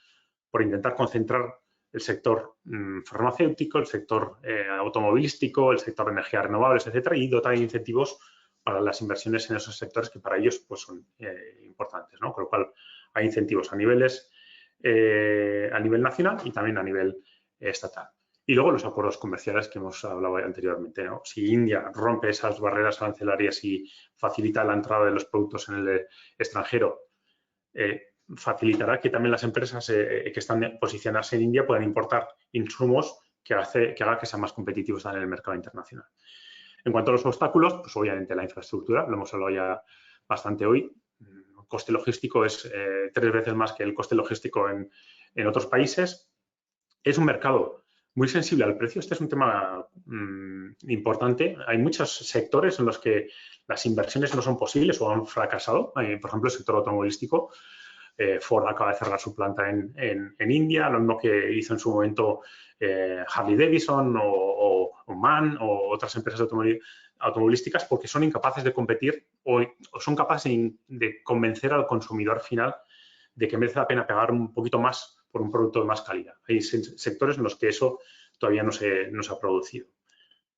por intentar concentrar el sector farmacéutico, el sector automovilístico, el sector de energías renovables, etcétera, y dotar de incentivos para las inversiones en esos sectores que para ellos pues, son importantes, ¿no? Con lo cual hay incentivos a nivel nacional y también a nivel estatal. Y luego los acuerdos comerciales que hemos hablado anteriormente, ¿no? Si India rompe esas barreras arancelarias y facilita la entrada de los productos en el extranjero, facilitará que también las empresas que están posicionadas en India puedan importar insumos que haga que sean más competitivos en el mercado internacional. En cuanto a los obstáculos, pues obviamente la infraestructura, lo hemos hablado ya bastante hoy. El coste logístico es 3 veces más que el coste logístico en otros países. Es un mercado muy sensible al precio. Este es un tema importante. Hay muchos sectores en los que las inversiones no son posibles o han fracasado. Por ejemplo, el sector automovilístico. Ford acaba de cerrar su planta en India, lo mismo que hizo en su momento Harley Davidson o MAN o otras empresas automovilísticas, porque son incapaces de competir o son capaces de convencer al consumidor final de que merece la pena pagar un poquito más por un producto de más calidad. Hay sectores en los que eso todavía no se ha producido.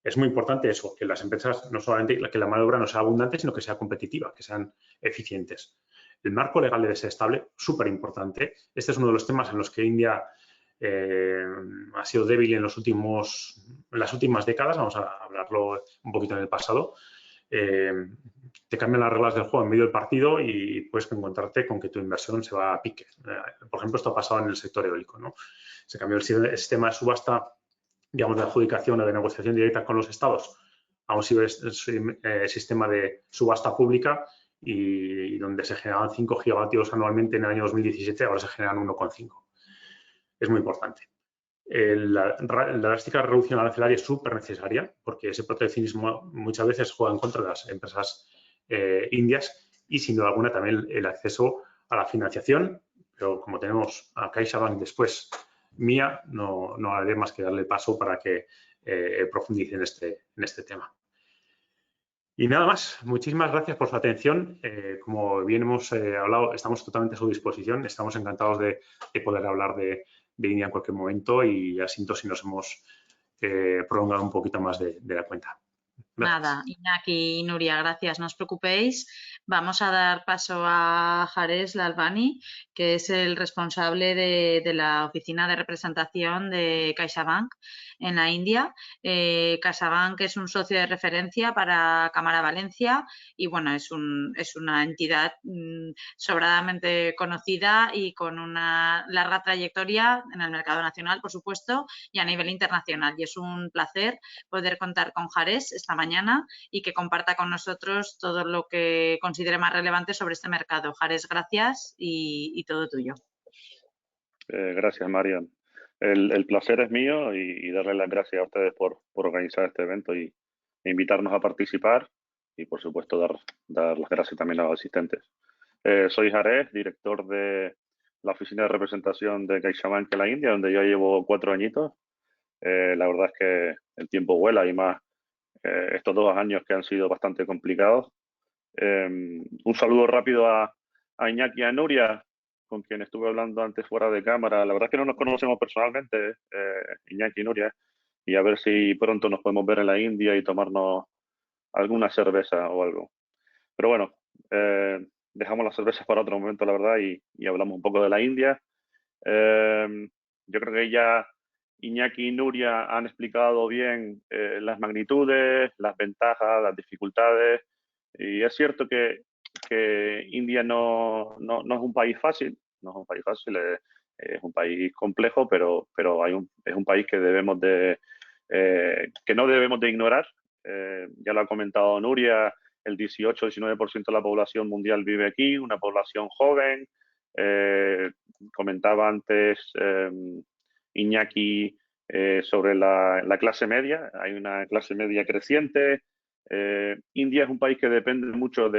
Es muy importante eso, que las empresas, no solamente que la mano de obra no sea abundante, sino que sea competitiva, que sean eficientes. El marco legal debe ser estable, súper importante. Este es uno de los temas en los que India ha sido débil en las últimas décadas. Vamos a hablarlo un poquito en el pasado. Te cambian las reglas del juego en medio del partido y puedes encontrarte con que tu inversión se va a pique. Por ejemplo, esto ha pasado en el sector eólico, ¿no? Se cambió el sistema de subasta, digamos, de adjudicación o de negociación directa con los estados a un sistema de subasta pública y donde se generaban 5 gigavatios anualmente en el año 2017, ahora se generan 1,5. Es muy importante. La drástica reducción arancelaria es súper necesaria porque ese proteccionismo muchas veces juega en contra de las empresas indias y, sin duda alguna, también el acceso a la financiación. Pero como tenemos a CaixaBank después mía, no haré más que darle paso para que profundice en este tema. Y nada más, muchísimas gracias por su atención. Como bien hemos hablado, estamos totalmente a su disposición. Estamos encantados de poder hablar de India en cualquier momento y ya siento si nos hemos prolongado un poquito más de la cuenta. Gracias. Nada, Iñaki y Nuria, gracias, no os preocupéis. Vamos a dar paso a Haresh Lalvani, que es el responsable de la oficina de representación de CaixaBank en la India. CaixaBank es un socio de referencia para Cámara Valencia y, bueno, es una entidad sobradamente conocida y con una larga trayectoria en el mercado nacional, por supuesto, y a nivel internacional. Y es un placer poder contar con Haresh esta mañana y que comparta con nosotros todo lo que considere más relevante sobre este mercado. Haresh, gracias y todo tuyo. Gracias, Marian. El placer es mío y darle las gracias a ustedes por organizar este evento e invitarnos a participar y, por supuesto, dar las gracias también a los asistentes. Soy Haresh, director de la oficina de representación de CaixaBank en la India, donde yo llevo 4 añitos. La verdad es que el tiempo vuela y más estos 2 años que han sido bastante complicados. Un saludo rápido a Iñaki y a Nuria, con quien estuve hablando antes fuera de cámara. La verdad es que no nos conocemos personalmente, Iñaki y Nuria, y a ver si pronto nos podemos ver en la India y tomarnos alguna cerveza o algo. Pero bueno, dejamos las cervezas para otro momento, la verdad, y hablamos un poco de la India. Yo creo que ya Iñaki y Nuria han explicado bien las magnitudes, las ventajas, las dificultades, y es cierto que India no es un país fácil, es un país complejo, pero es un país que que no debemos de ignorar. Ya lo ha comentado Nuria, el 18-19% de la población mundial vive aquí, una población joven. Comentaba antes Iñaki sobre la clase media. Hay una clase media creciente. India es un país que depende mucho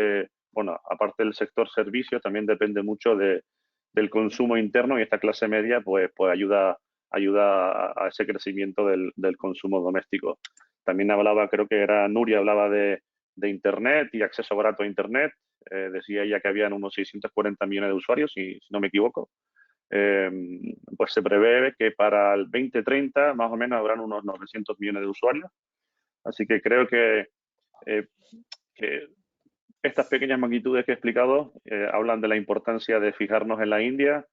aparte del sector servicios, también depende mucho del consumo interno, y esta clase media pues ayuda a ese crecimiento del consumo doméstico. También creo que era Nuria, hablaba de Internet y acceso barato a Internet. Decía ella que habían unos 640 millones de usuarios, si no me equivoco. Pues se prevé que para el 2030 más o menos habrán unos 900 millones de usuarios. Así que creo que estas pequeñas magnitudes que he explicado hablan de la importancia de fijarnos en la India.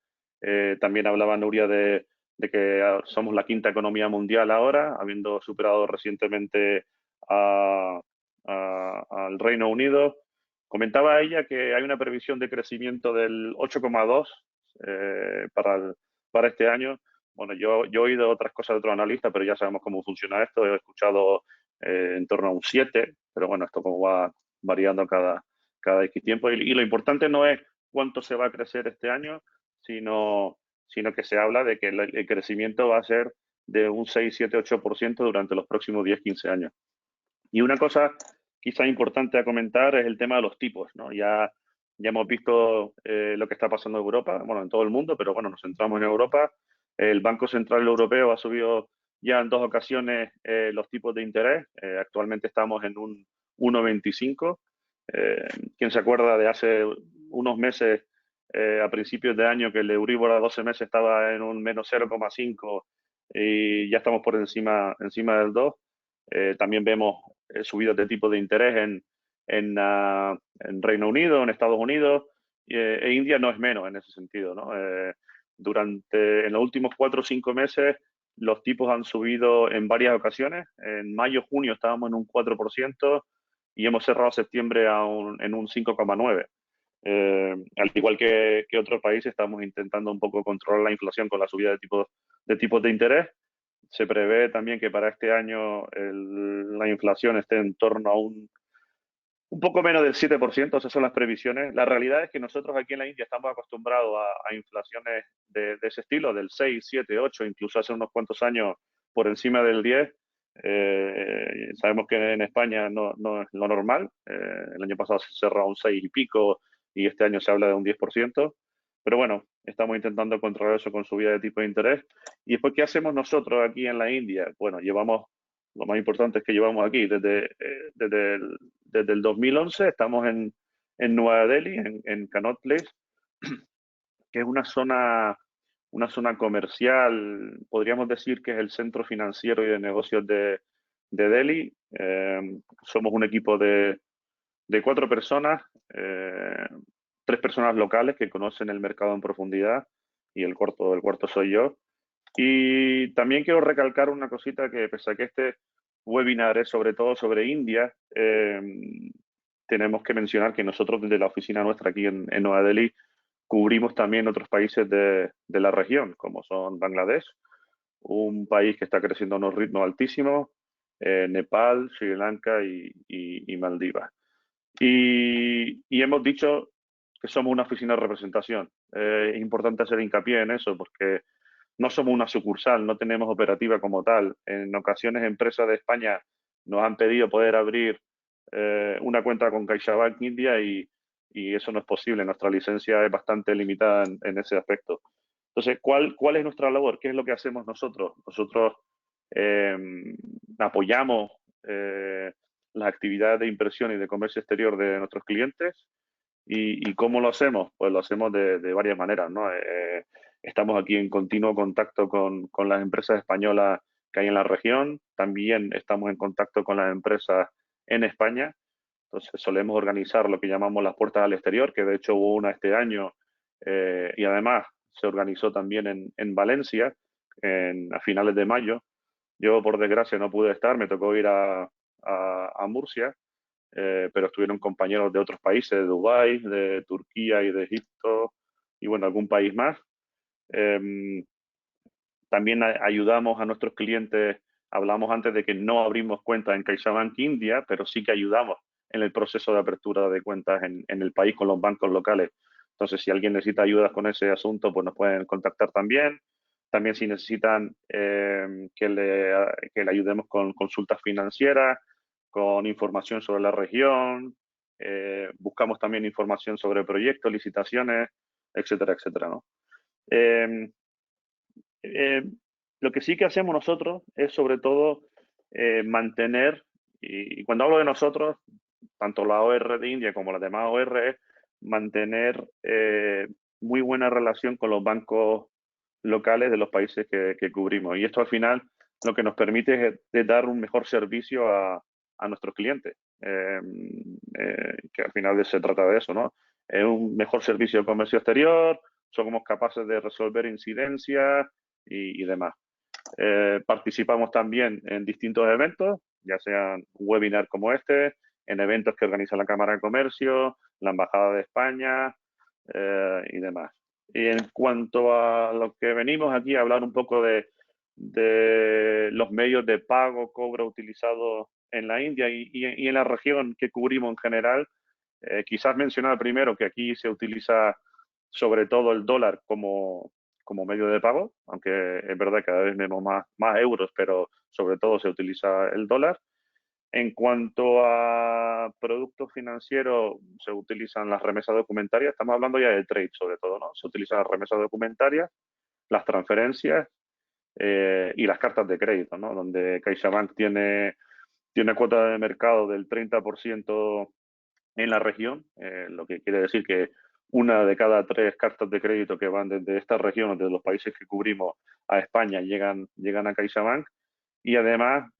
También hablaba Nuria de que somos la 5ª economía mundial ahora, habiendo superado recientemente al Reino Unido. Comentaba ella que hay una previsión de crecimiento del 8,2 para este año. Bueno, yo he oído otras cosas de otros analistas, pero ya sabemos cómo funciona esto. He escuchado en torno a un 7, pero bueno, esto como va variando cada X tiempo. Y lo importante no es cuánto se va a crecer este año, sino que se habla de que el crecimiento va a ser de un 6, 7, 8% durante los próximos 10, 15 años. Y una cosa quizá importante a comentar es el tema de los tipos, ¿no? Ya hemos visto lo que está pasando en Europa, bueno, en todo el mundo, pero bueno, nos centramos en Europa. El Banco Central Europeo ha subido ya en 2 ocasiones los tipos de interés. Actualmente estamos en un 1,25. ¿Quién se acuerda de hace unos meses a principios de año que el Euribor a 12 meses estaba en un menos 0,5 y ya estamos por encima del 2. También vemos subidas de tipo de interés en Reino Unido, en Estados Unidos, e India no es menos en ese sentido, ¿no? En los últimos 4 o 5 meses los tipos han subido en varias ocasiones. En mayo, junio estábamos en un 4% y hemos cerrado septiembre en un 5,9%. Al igual que otros países, estamos intentando un poco controlar la inflación con la subida de tipos de interés. Se prevé también que para este año la inflación esté en torno a un poco menos del 7%, esas son las previsiones. La realidad es que nosotros aquí en la India estamos acostumbrados a inflaciones de ese estilo, del 6, 7, 8, incluso hace unos cuantos años por encima del 10. Sabemos que en España no es lo normal. El año pasado se cerró a un 6 y pico y este año se habla de un 10%. Pero bueno, estamos intentando controlar eso con subida de tipo de interés. ¿Y después qué hacemos nosotros aquí en la India? Bueno, lo más importante es que llevamos aquí desde el 2011, estamos en Nueva Delhi, en Connaught Place, que es una zona comercial, podríamos decir que es el centro financiero y de negocios de Delhi. Somos un equipo de 4 personas, 3 personas locales que conocen el mercado en profundidad y el cuarto soy yo. Y también quiero recalcar una cosita que pese a que este webinar es sobre todo sobre India, tenemos que mencionar que nosotros desde la oficina nuestra aquí en Nueva Delhi cubrimos también otros países de la región, como son Bangladesh, un país que está creciendo a unos ritmos altísimos, Nepal, Sri Lanka y Maldivas. Y hemos dicho que somos una oficina de representación. Es importante hacer hincapié en eso porque no somos una sucursal, no tenemos operativa como tal. En ocasiones empresas de España nos han pedido poder abrir una cuenta con CaixaBank India y eso no es posible. Nuestra licencia es bastante limitada en ese aspecto. Entonces, ¿cuál es nuestra labor? ¿Qué es lo que hacemos nosotros? Nosotros apoyamos las actividades de inversión y de comercio exterior de nuestros clientes. ¿Y cómo lo hacemos? Pues lo hacemos de varias maneras, ¿no? Estamos aquí en continuo contacto con las empresas españolas que hay en la región. También estamos en contacto con las empresas en España. Entonces solemos organizar lo que llamamos las puertas al exterior, que de hecho hubo una este año y además se organizó también en Valencia a finales de mayo. Yo, por desgracia, no pude estar, me tocó ir a Murcia, pero estuvieron compañeros de otros países, de Dubái, de Turquía y de Egipto y bueno, algún país más. También ayudamos a nuestros clientes, hablamos antes de que no abrimos cuentas en CaixaBank India, pero sí que ayudamos en el proceso de apertura de cuentas en el país con los bancos locales. Entonces, si alguien necesita ayuda con ese asunto, pues nos pueden contactar también. También si necesitan que le ayudemos con consultas financieras, con información sobre la región, buscamos también información sobre proyectos, licitaciones, etcétera, etcétera, ¿no? Lo que sí que hacemos nosotros es sobre todo mantener, y cuando hablo de nosotros, tanto la OR de India como las demás OR, es mantener muy buena relación con los bancos locales de los países que cubrimos. Y esto al final lo que nos permite es dar un mejor servicio a nuestros clientes, que al final se trata de eso, ¿no? Es un mejor servicio de comercio exterior, somos capaces de resolver incidencias y demás. Participamos también en distintos eventos, ya sean un webinar como este, en eventos que organiza la Cámara de Comercio, la Embajada de España y demás. Y en cuanto a lo que venimos aquí a hablar un poco de los medios de pago, cobro utilizados en la India y en la región que cubrimos en general, quizás mencionar primero que aquí se utiliza sobre todo el dólar como medio de pago, aunque es verdad que cada vez vemos más euros, pero sobre todo se utiliza el dólar. En cuanto a productos financieros, se utilizan las remesas documentarias. Estamos hablando ya de trade, sobre todo, ¿no? Se utilizan las remesas documentarias, las transferencias y las cartas de crédito, ¿no? Donde CaixaBank tiene cuota de mercado del 30% en la región, lo que quiere decir que una de cada 3 cartas de crédito que van desde esta región, desde los países que cubrimos a España, llegan a CaixaBank. Y además,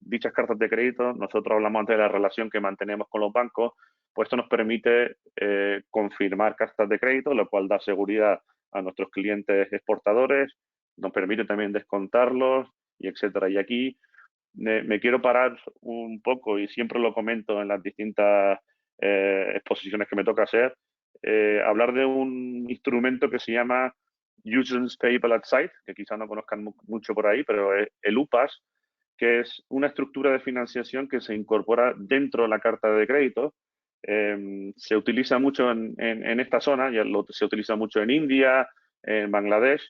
dichas cartas de crédito, nosotros hablamos antes de la relación que mantenemos con los bancos, pues esto nos permite confirmar cartas de crédito, lo cual da seguridad a nuestros clientes exportadores, nos permite también descontarlos, y etcétera. Y aquí me quiero parar un poco, y siempre lo comento en las distintas exposiciones que me toca hacer, hablar de un instrumento que se llama Users Payable at Site, que quizás no conozcan mucho por ahí, pero es el UPAS, que es una estructura de financiación que se incorpora dentro de la carta de crédito. Se utiliza mucho en esta zona, se utiliza mucho en India, en Bangladesh,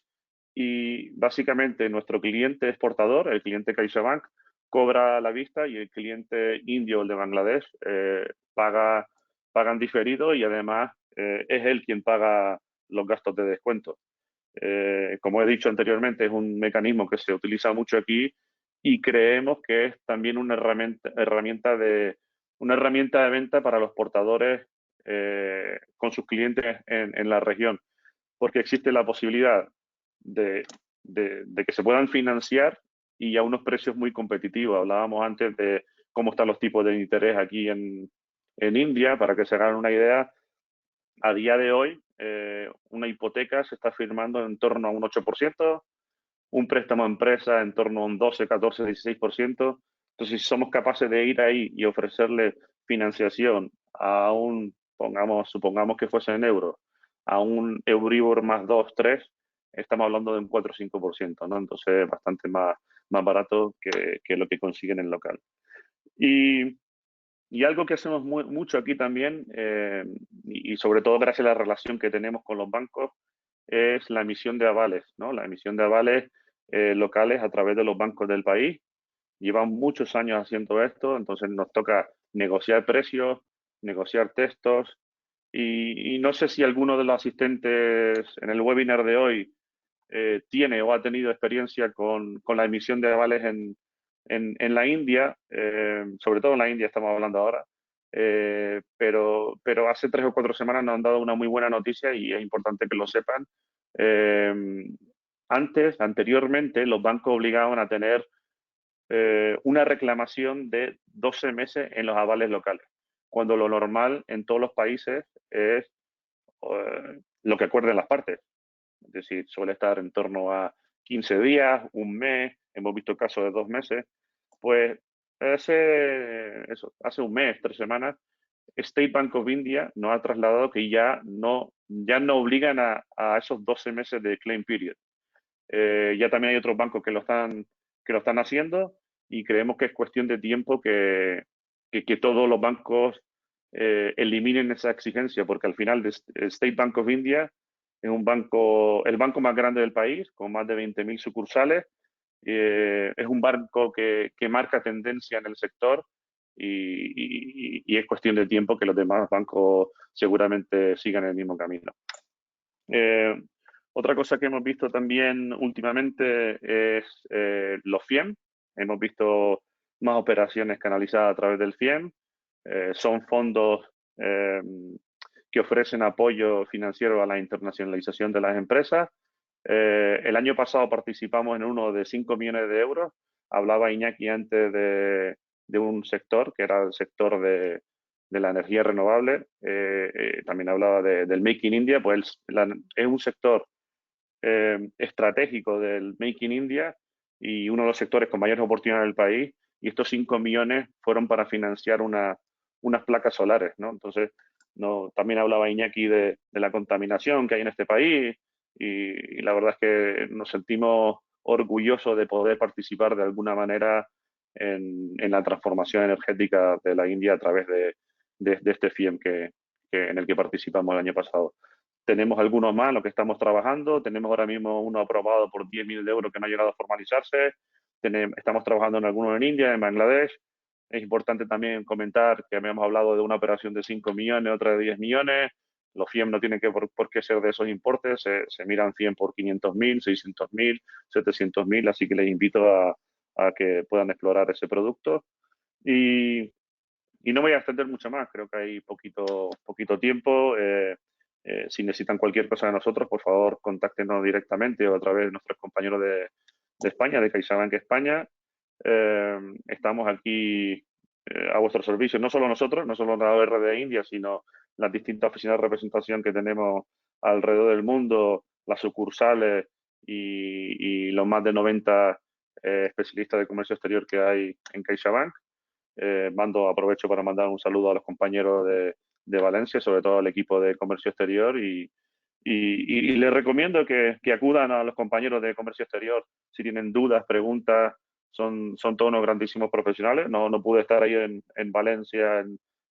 y básicamente nuestro cliente exportador, el cliente CaixaBank, cobra a la vista, y el cliente indio o el de Bangladesh pagan diferido, y además es él quien paga los gastos de descuento. Como he dicho anteriormente, es un mecanismo que se utiliza mucho aquí, y creemos que es también una herramienta de venta para los portadores con sus clientes en la región, porque existe la posibilidad de que se puedan financiar y a unos precios muy competitivos. Hablábamos antes de cómo están los tipos de interés aquí en India. Para que se hagan una idea, a día de hoy una hipoteca se está firmando en torno a un 8%, un préstamo a empresa en torno a un 12, 14, 16%. Entonces, si somos capaces de ir ahí y ofrecerle financiación a supongamos que fuese en euros, a un Euribor más 2, 3, estamos hablando de un 4 o 5%, ¿no? Entonces, bastante más barato que lo que consiguen en local. Y algo que hacemos mucho aquí también, y sobre todo gracias a la relación que tenemos con los bancos, es la emisión de avales, ¿no? La emisión de avales locales a través de los bancos del país. Llevan muchos años haciendo esto, entonces nos toca negociar precios, negociar textos, y no sé si alguno de los asistentes en el webinar de hoy tiene o ha tenido experiencia con la emisión de avales en la India, sobre todo en la India estamos hablando ahora, pero hace 3 o 4 semanas nos han dado una muy buena noticia, y es importante que lo sepan. Anteriormente, los bancos obligaban a tener una reclamación de 12 meses en los avales locales, cuando lo normal en todos los países es lo que acuerden las partes. Es decir, suele estar en torno a 15 días, un mes, hemos visto casos de 2 meses. Pues hace un mes, 3 semanas, State Bank of India nos ha trasladado que ya no obligan a esos 12 meses de claim period. Ya también hay otros bancos que lo están haciendo, y creemos que es cuestión de tiempo que todos los bancos eliminen esa exigencia, porque al final State Bank of India es el banco más grande del país, con más de 20.000 sucursales. Es un banco que marca tendencia en el sector, y es cuestión de tiempo que los demás bancos seguramente sigan el mismo camino. Otra cosa que hemos visto también últimamente es los FIEM. Hemos visto más operaciones canalizadas a través del FIEM. Son fondos que ofrecen apoyo financiero a la internacionalización de las empresas. El año pasado participamos en uno de 5 millones de euros. Hablaba Iñaki antes de un sector, que era el sector de la energía renovable. También hablaba del Make in India. Pues es un sector estratégico del Make in India, y uno de los sectores con mayores oportunidades del país, y estos 5 millones fueron para financiar unas placas solares, ¿no? Entonces, también hablaba Iñaki de la contaminación que hay en este país, y la verdad es que nos sentimos orgullosos de poder participar de alguna manera en la transformación energética de la India a través de este FIEM en el que participamos el año pasado. Tenemos algunos más en los que estamos trabajando. Tenemos ahora mismo uno aprobado por 10 millones de euros que no ha llegado a formalizarse. Estamos trabajando en algunos en India, en Bangladesh. Es importante también comentar que habíamos hablado de una operación de 5 millones, otra de 10 millones. Los FIEM no tienen por qué ser de esos importes. Se miran FIEM por 500.000, 600.000, 700.000. Así que les invito a que puedan explorar ese producto. Y Y no me voy a extender mucho más, creo que hay poquito tiempo. Si necesitan cualquier cosa de nosotros, por favor, contáctenos directamente o a través de nuestros compañeros de España, de CaixaBank España. Estamos aquí a vuestro servicio, no solo nosotros, no solo la OR de India, sino las distintas oficinas de representación que tenemos alrededor del mundo, las sucursales y los más de 90 especialistas de comercio exterior que hay en CaixaBank. Aprovecho para mandar un saludo a los compañeros de Valencia, sobre todo al equipo de comercio exterior y les recomiendo que acudan a los compañeros de comercio exterior si tienen dudas, preguntas. Son todos unos grandísimos profesionales. No pude estar ahí en Valencia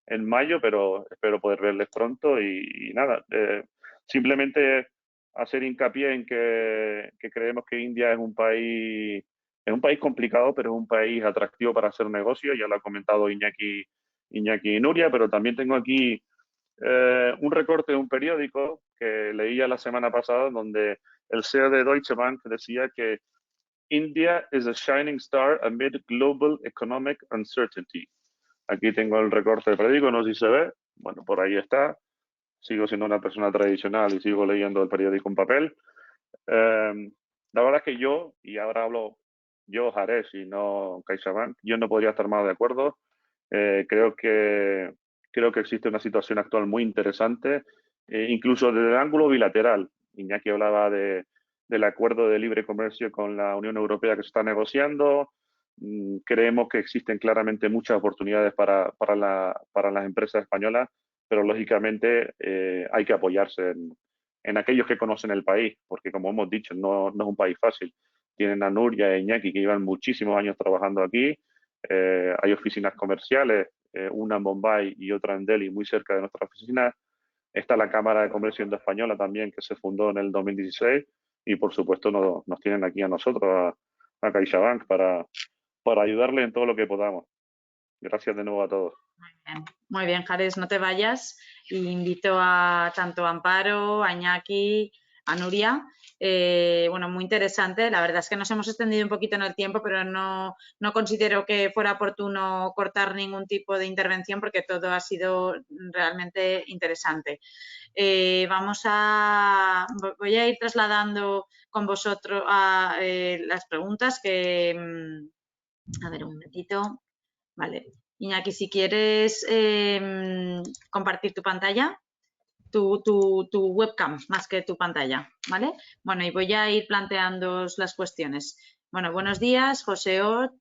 en mayo, pero espero poder verles pronto y nada, simplemente hacer hincapié en que creemos que India es un país complicado, pero es un país atractivo para hacer negocio. Ya lo ha comentado Iñaki y Nuria, pero también tengo aquí un recorte de un periódico que leía la semana pasada donde el CEO de Deutsche Bank decía que India is a shining star amid global economic uncertainty. Aquí tengo el recorte del periódico, no sé si se ve. Bueno, por ahí está. Sigo siendo una persona tradicional y sigo leyendo el periódico en papel. La verdad es que yo, y ahora hablo yo, Jares, y no CaixaBank, yo no podría estar más de acuerdo. Creo que existe una situación actual muy interesante, incluso desde el ángulo bilateral. Iñaki hablaba del acuerdo de libre comercio con la Unión Europea que se está negociando. Creemos que existen claramente muchas oportunidades para las empresas españolas, pero lógicamente hay que apoyarse en aquellos que conocen el país, porque como hemos dicho, no es un país fácil. Tienen a Nuria e Iñaki que llevan muchísimos años trabajando aquí. Hay oficinas comerciales, una en Bombay y otra en Delhi, muy cerca de nuestra oficina. Está la Cámara de Comercio Indo-Española también, que se fundó en el 2016. Y, por supuesto, nos tienen aquí a nosotros, a CaixaBank, para ayudarle en todo lo que podamos. Gracias de nuevo a todos. Muy bien, Jares, no te vayas. Y invito a tanto a Amparo, a Iñaki, a Nuria. Bueno, muy interesante. La verdad es que nos hemos extendido un poquito en el tiempo, pero no considero que fuera oportuno cortar ningún tipo de intervención porque todo ha sido realmente interesante. Voy a ir trasladando con vosotros a las preguntas que... A ver, un momentito. Vale. Iñaki, si quieres compartir tu pantalla, tu webcam más que tu pantalla, ¿vale? Bueno, y voy a ir planteando las cuestiones. Bueno, buenos días, José Och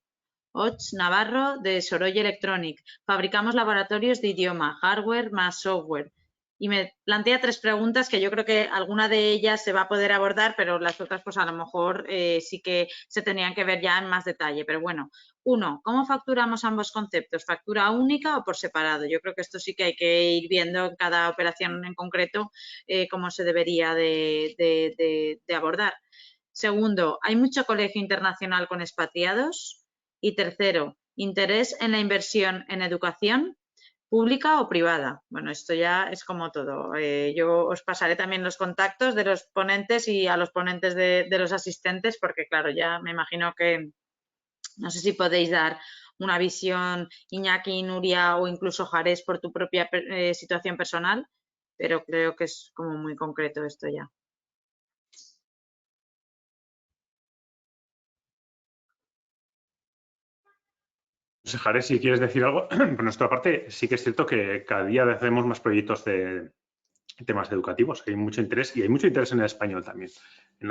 Navarro de Sorolla Electronic. Fabricamos laboratorios de idioma, hardware más software. Y me plantea 3 preguntas que yo creo que alguna de ellas se va a poder abordar, pero las otras pues a lo mejor sí que se tenían que ver ya en más detalle. Pero bueno, 1, ¿cómo facturamos ambos conceptos? ¿Factura única o por separado? Yo creo que esto sí que hay que ir viendo en cada operación en concreto cómo se debería de abordar. Segundo, ¿hay mucho colegio internacional con expatriados? Y tercero, interés en la inversión en educación pública o privada. Bueno, esto ya es como todo. Yo os pasaré también los contactos de los ponentes y a los ponentes de los asistentes, porque claro, ya me imagino que no sé si podéis dar una visión, Iñaki, Nuria o incluso Jares, por tu propia situación personal, pero creo que es como muy concreto esto ya. Jares, si quieres decir algo, por nuestra parte sí que es cierto que cada día hacemos más proyectos de temas educativos. Hay mucho interés y hay mucho interés en el español también, en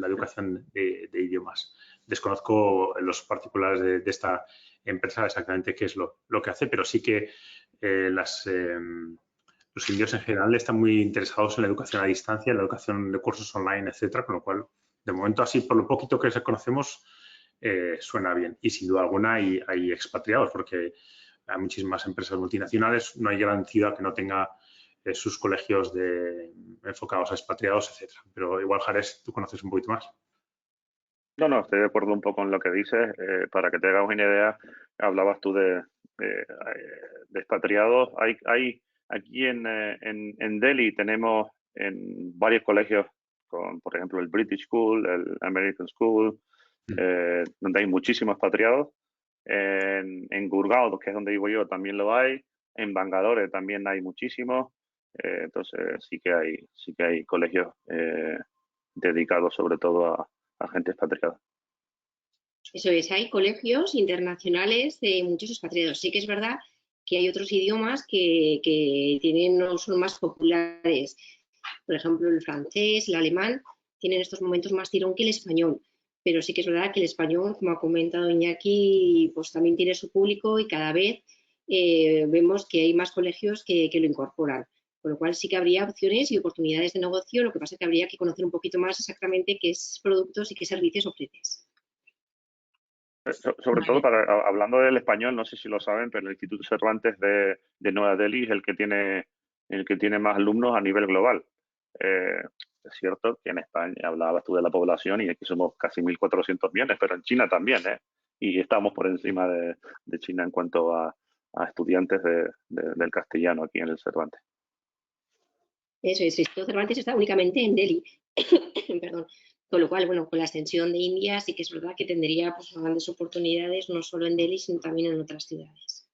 la educación de idiomas. Desconozco los particulares de esta empresa exactamente qué es lo que hace, pero sí que los indios en general están muy interesados en la educación a distancia, en la educación de cursos online, etcétera, con lo cual, de momento, así por lo poquito que conocemos, suena bien. Y sin duda alguna hay expatriados, porque hay muchísimas empresas multinacionales, no hay gran ciudad que no tenga sus colegios enfocados a expatriados, etcétera. Pero igual, Jares, tú conoces un poquito más. No, estoy de acuerdo un poco en lo que dices. Para que te hagas una idea, hablabas tú de expatriados. Hay aquí en Delhi tenemos en varios colegios, por ejemplo, el British School, el American School, donde hay muchísimos expatriados. En Gurgaon, que es donde vivo yo, también lo hay. En Bangalore también hay muchísimos. Entonces sí que hay colegios dedicados sobre todo a gente expatriada. Eso es, hay colegios internacionales de muchos expatriados. Sí que es verdad que hay otros idiomas que no son más populares. Por ejemplo, el francés, el alemán, tienen estos momentos más tirón que el español. Pero sí que es verdad que el español, como ha comentado Iñaki, pues también tiene su público y cada vez vemos que hay más colegios que lo incorporan. Con lo cual sí que habría opciones y oportunidades de negocio, lo que pasa es que habría que conocer un poquito más exactamente qué productos y qué servicios ofreces. Sobre todo, hablando del español, no sé si lo saben, pero el Instituto Cervantes de Nueva Delhi es el que tiene más alumnos a nivel global. Es cierto que en España hablabas tú de la población y aquí somos casi 1.400 millones, pero en China también, y estamos por encima de China en cuanto a estudiantes del castellano aquí en el Cervantes. Eso es, el Instituto Cervantes está únicamente en Delhi. Perdón. Con lo cual, bueno, con la extensión de India sí que es verdad que tendría pues, grandes oportunidades, no solo en Delhi, sino también en otras ciudades.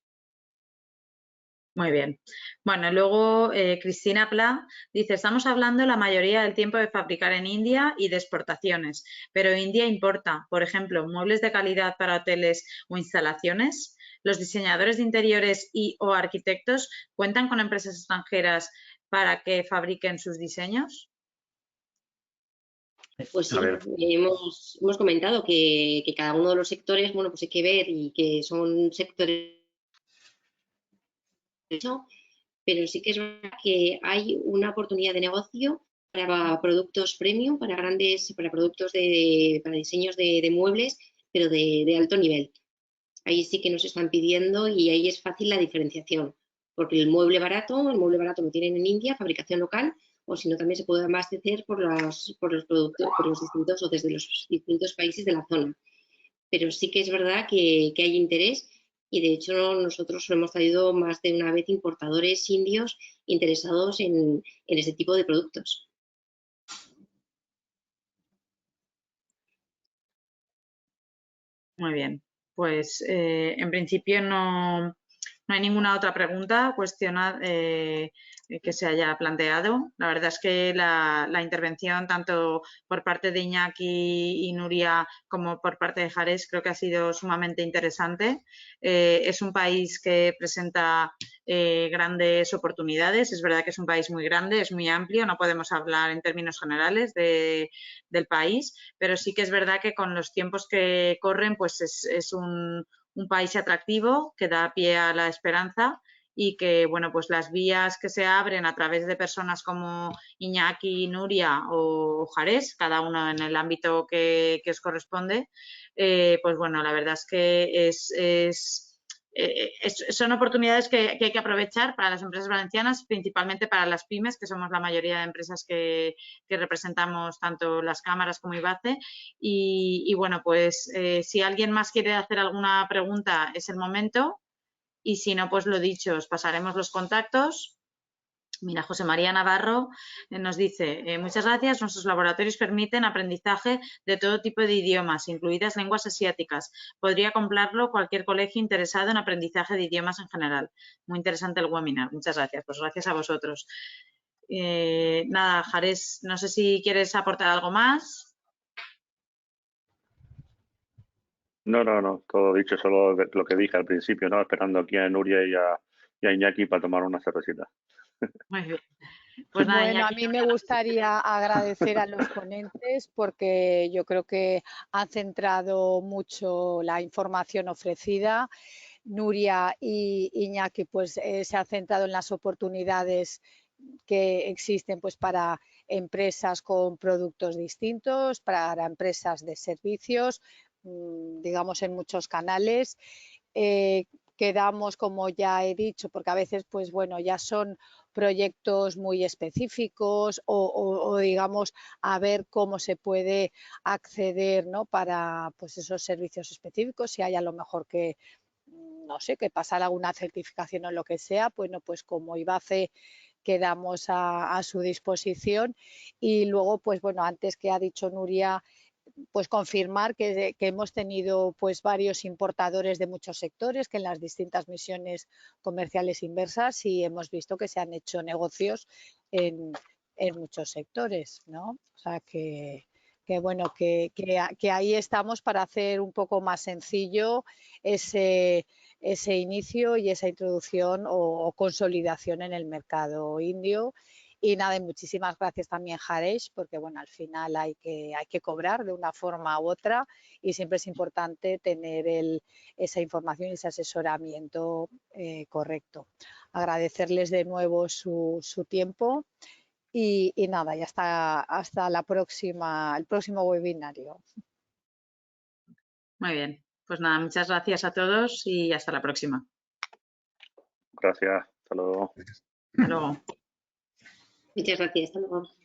Muy bien. Bueno, luego Cristina Pla dice, estamos hablando la mayoría del tiempo de fabricar en India y de exportaciones, pero India importa, por ejemplo, muebles de calidad para hoteles o instalaciones. ¿Los diseñadores de interiores o arquitectos cuentan con empresas extranjeras para que fabriquen sus diseños? Pues sí, hemos comentado que cada uno de los sectores, bueno, pues hay que ver y que son sectores, pero sí que es verdad que hay una oportunidad de negocio para productos premium, para productos para diseños de muebles, pero de alto nivel. Ahí sí que nos están pidiendo y ahí es fácil la diferenciación, porque el mueble barato lo tienen en India, fabricación local, o si no también se puede abastecer por los productos, por los distintos o desde los distintos países de la zona. Pero sí que es verdad que hay interés y de hecho nosotros hemos traído más de una vez importadores indios interesados en ese tipo de productos. Muy bien. Pues en principio no hay ninguna otra pregunta, que se haya planteado. La verdad es que la intervención tanto por parte de Iñaki y Nuria como por parte de Jares creo que ha sido sumamente interesante. Es un país que presenta grandes oportunidades. Es verdad que es un país muy grande, es muy amplio, no podemos hablar en términos generales del país, pero sí que es verdad que con los tiempos que corren pues es un país atractivo que da pie a la esperanza y que, bueno, pues las vías que se abren a través de personas como Iñaki, Nuria o Jares, cada uno en el ámbito que os corresponde, pues bueno, la verdad es que son oportunidades que hay que aprovechar para las empresas valencianas, principalmente para las pymes, que somos la mayoría de empresas que representamos tanto las cámaras como IBACE. Y bueno, pues si alguien más quiere hacer alguna pregunta es el momento y si no, pues lo dicho, os pasaremos los contactos. Mira, José María Navarro nos dice, muchas gracias, nuestros laboratorios permiten aprendizaje de todo tipo de idiomas, incluidas lenguas asiáticas. Podría comprarlo cualquier colegio interesado en aprendizaje de idiomas en general. Muy interesante el webinar, muchas gracias. Pues gracias a vosotros. Nada, Jares, no sé si quieres aportar algo más. No, todo dicho, solo lo que dije al principio, ¿no? Esperando aquí a Nuria y a Iñaki para tomar una cervecita. Muy bien. Pues nada, bueno, Iñaki, a mí me gustaría agradecer a los ponentes porque yo creo que han centrado mucho la información ofrecida. Nuria y Iñaki pues se han centrado en las oportunidades que existen pues para empresas con productos distintos, para empresas de servicios, digamos en muchos canales. Quedamos, como ya he dicho, porque a veces pues bueno, ya son proyectos muy específicos o digamos a ver cómo se puede acceder, ¿no? Para pues esos servicios específicos, si hay a lo mejor que no sé, que pasar alguna certificación o lo que sea, bueno, pues como IBACE quedamos a su disposición. Y luego, pues bueno, antes que ha dicho Nuria, pues confirmar que hemos tenido pues varios importadores de muchos sectores que en las distintas misiones comerciales inversas y hemos visto que se han hecho negocios en muchos sectores, ¿no? O sea que bueno, que ahí estamos para hacer un poco más sencillo ese inicio y esa introducción o consolidación en el mercado indio. Y nada, y muchísimas gracias también, Haresh, porque bueno, al final hay que cobrar de una forma u otra y siempre es importante tener esa información y ese asesoramiento correcto. Agradecerles de nuevo su tiempo y nada, y hasta el próximo webinario. Muy bien, pues nada, muchas gracias a todos y hasta la próxima. Gracias, hasta luego. Hasta luego. Muchas gracias, hasta luego.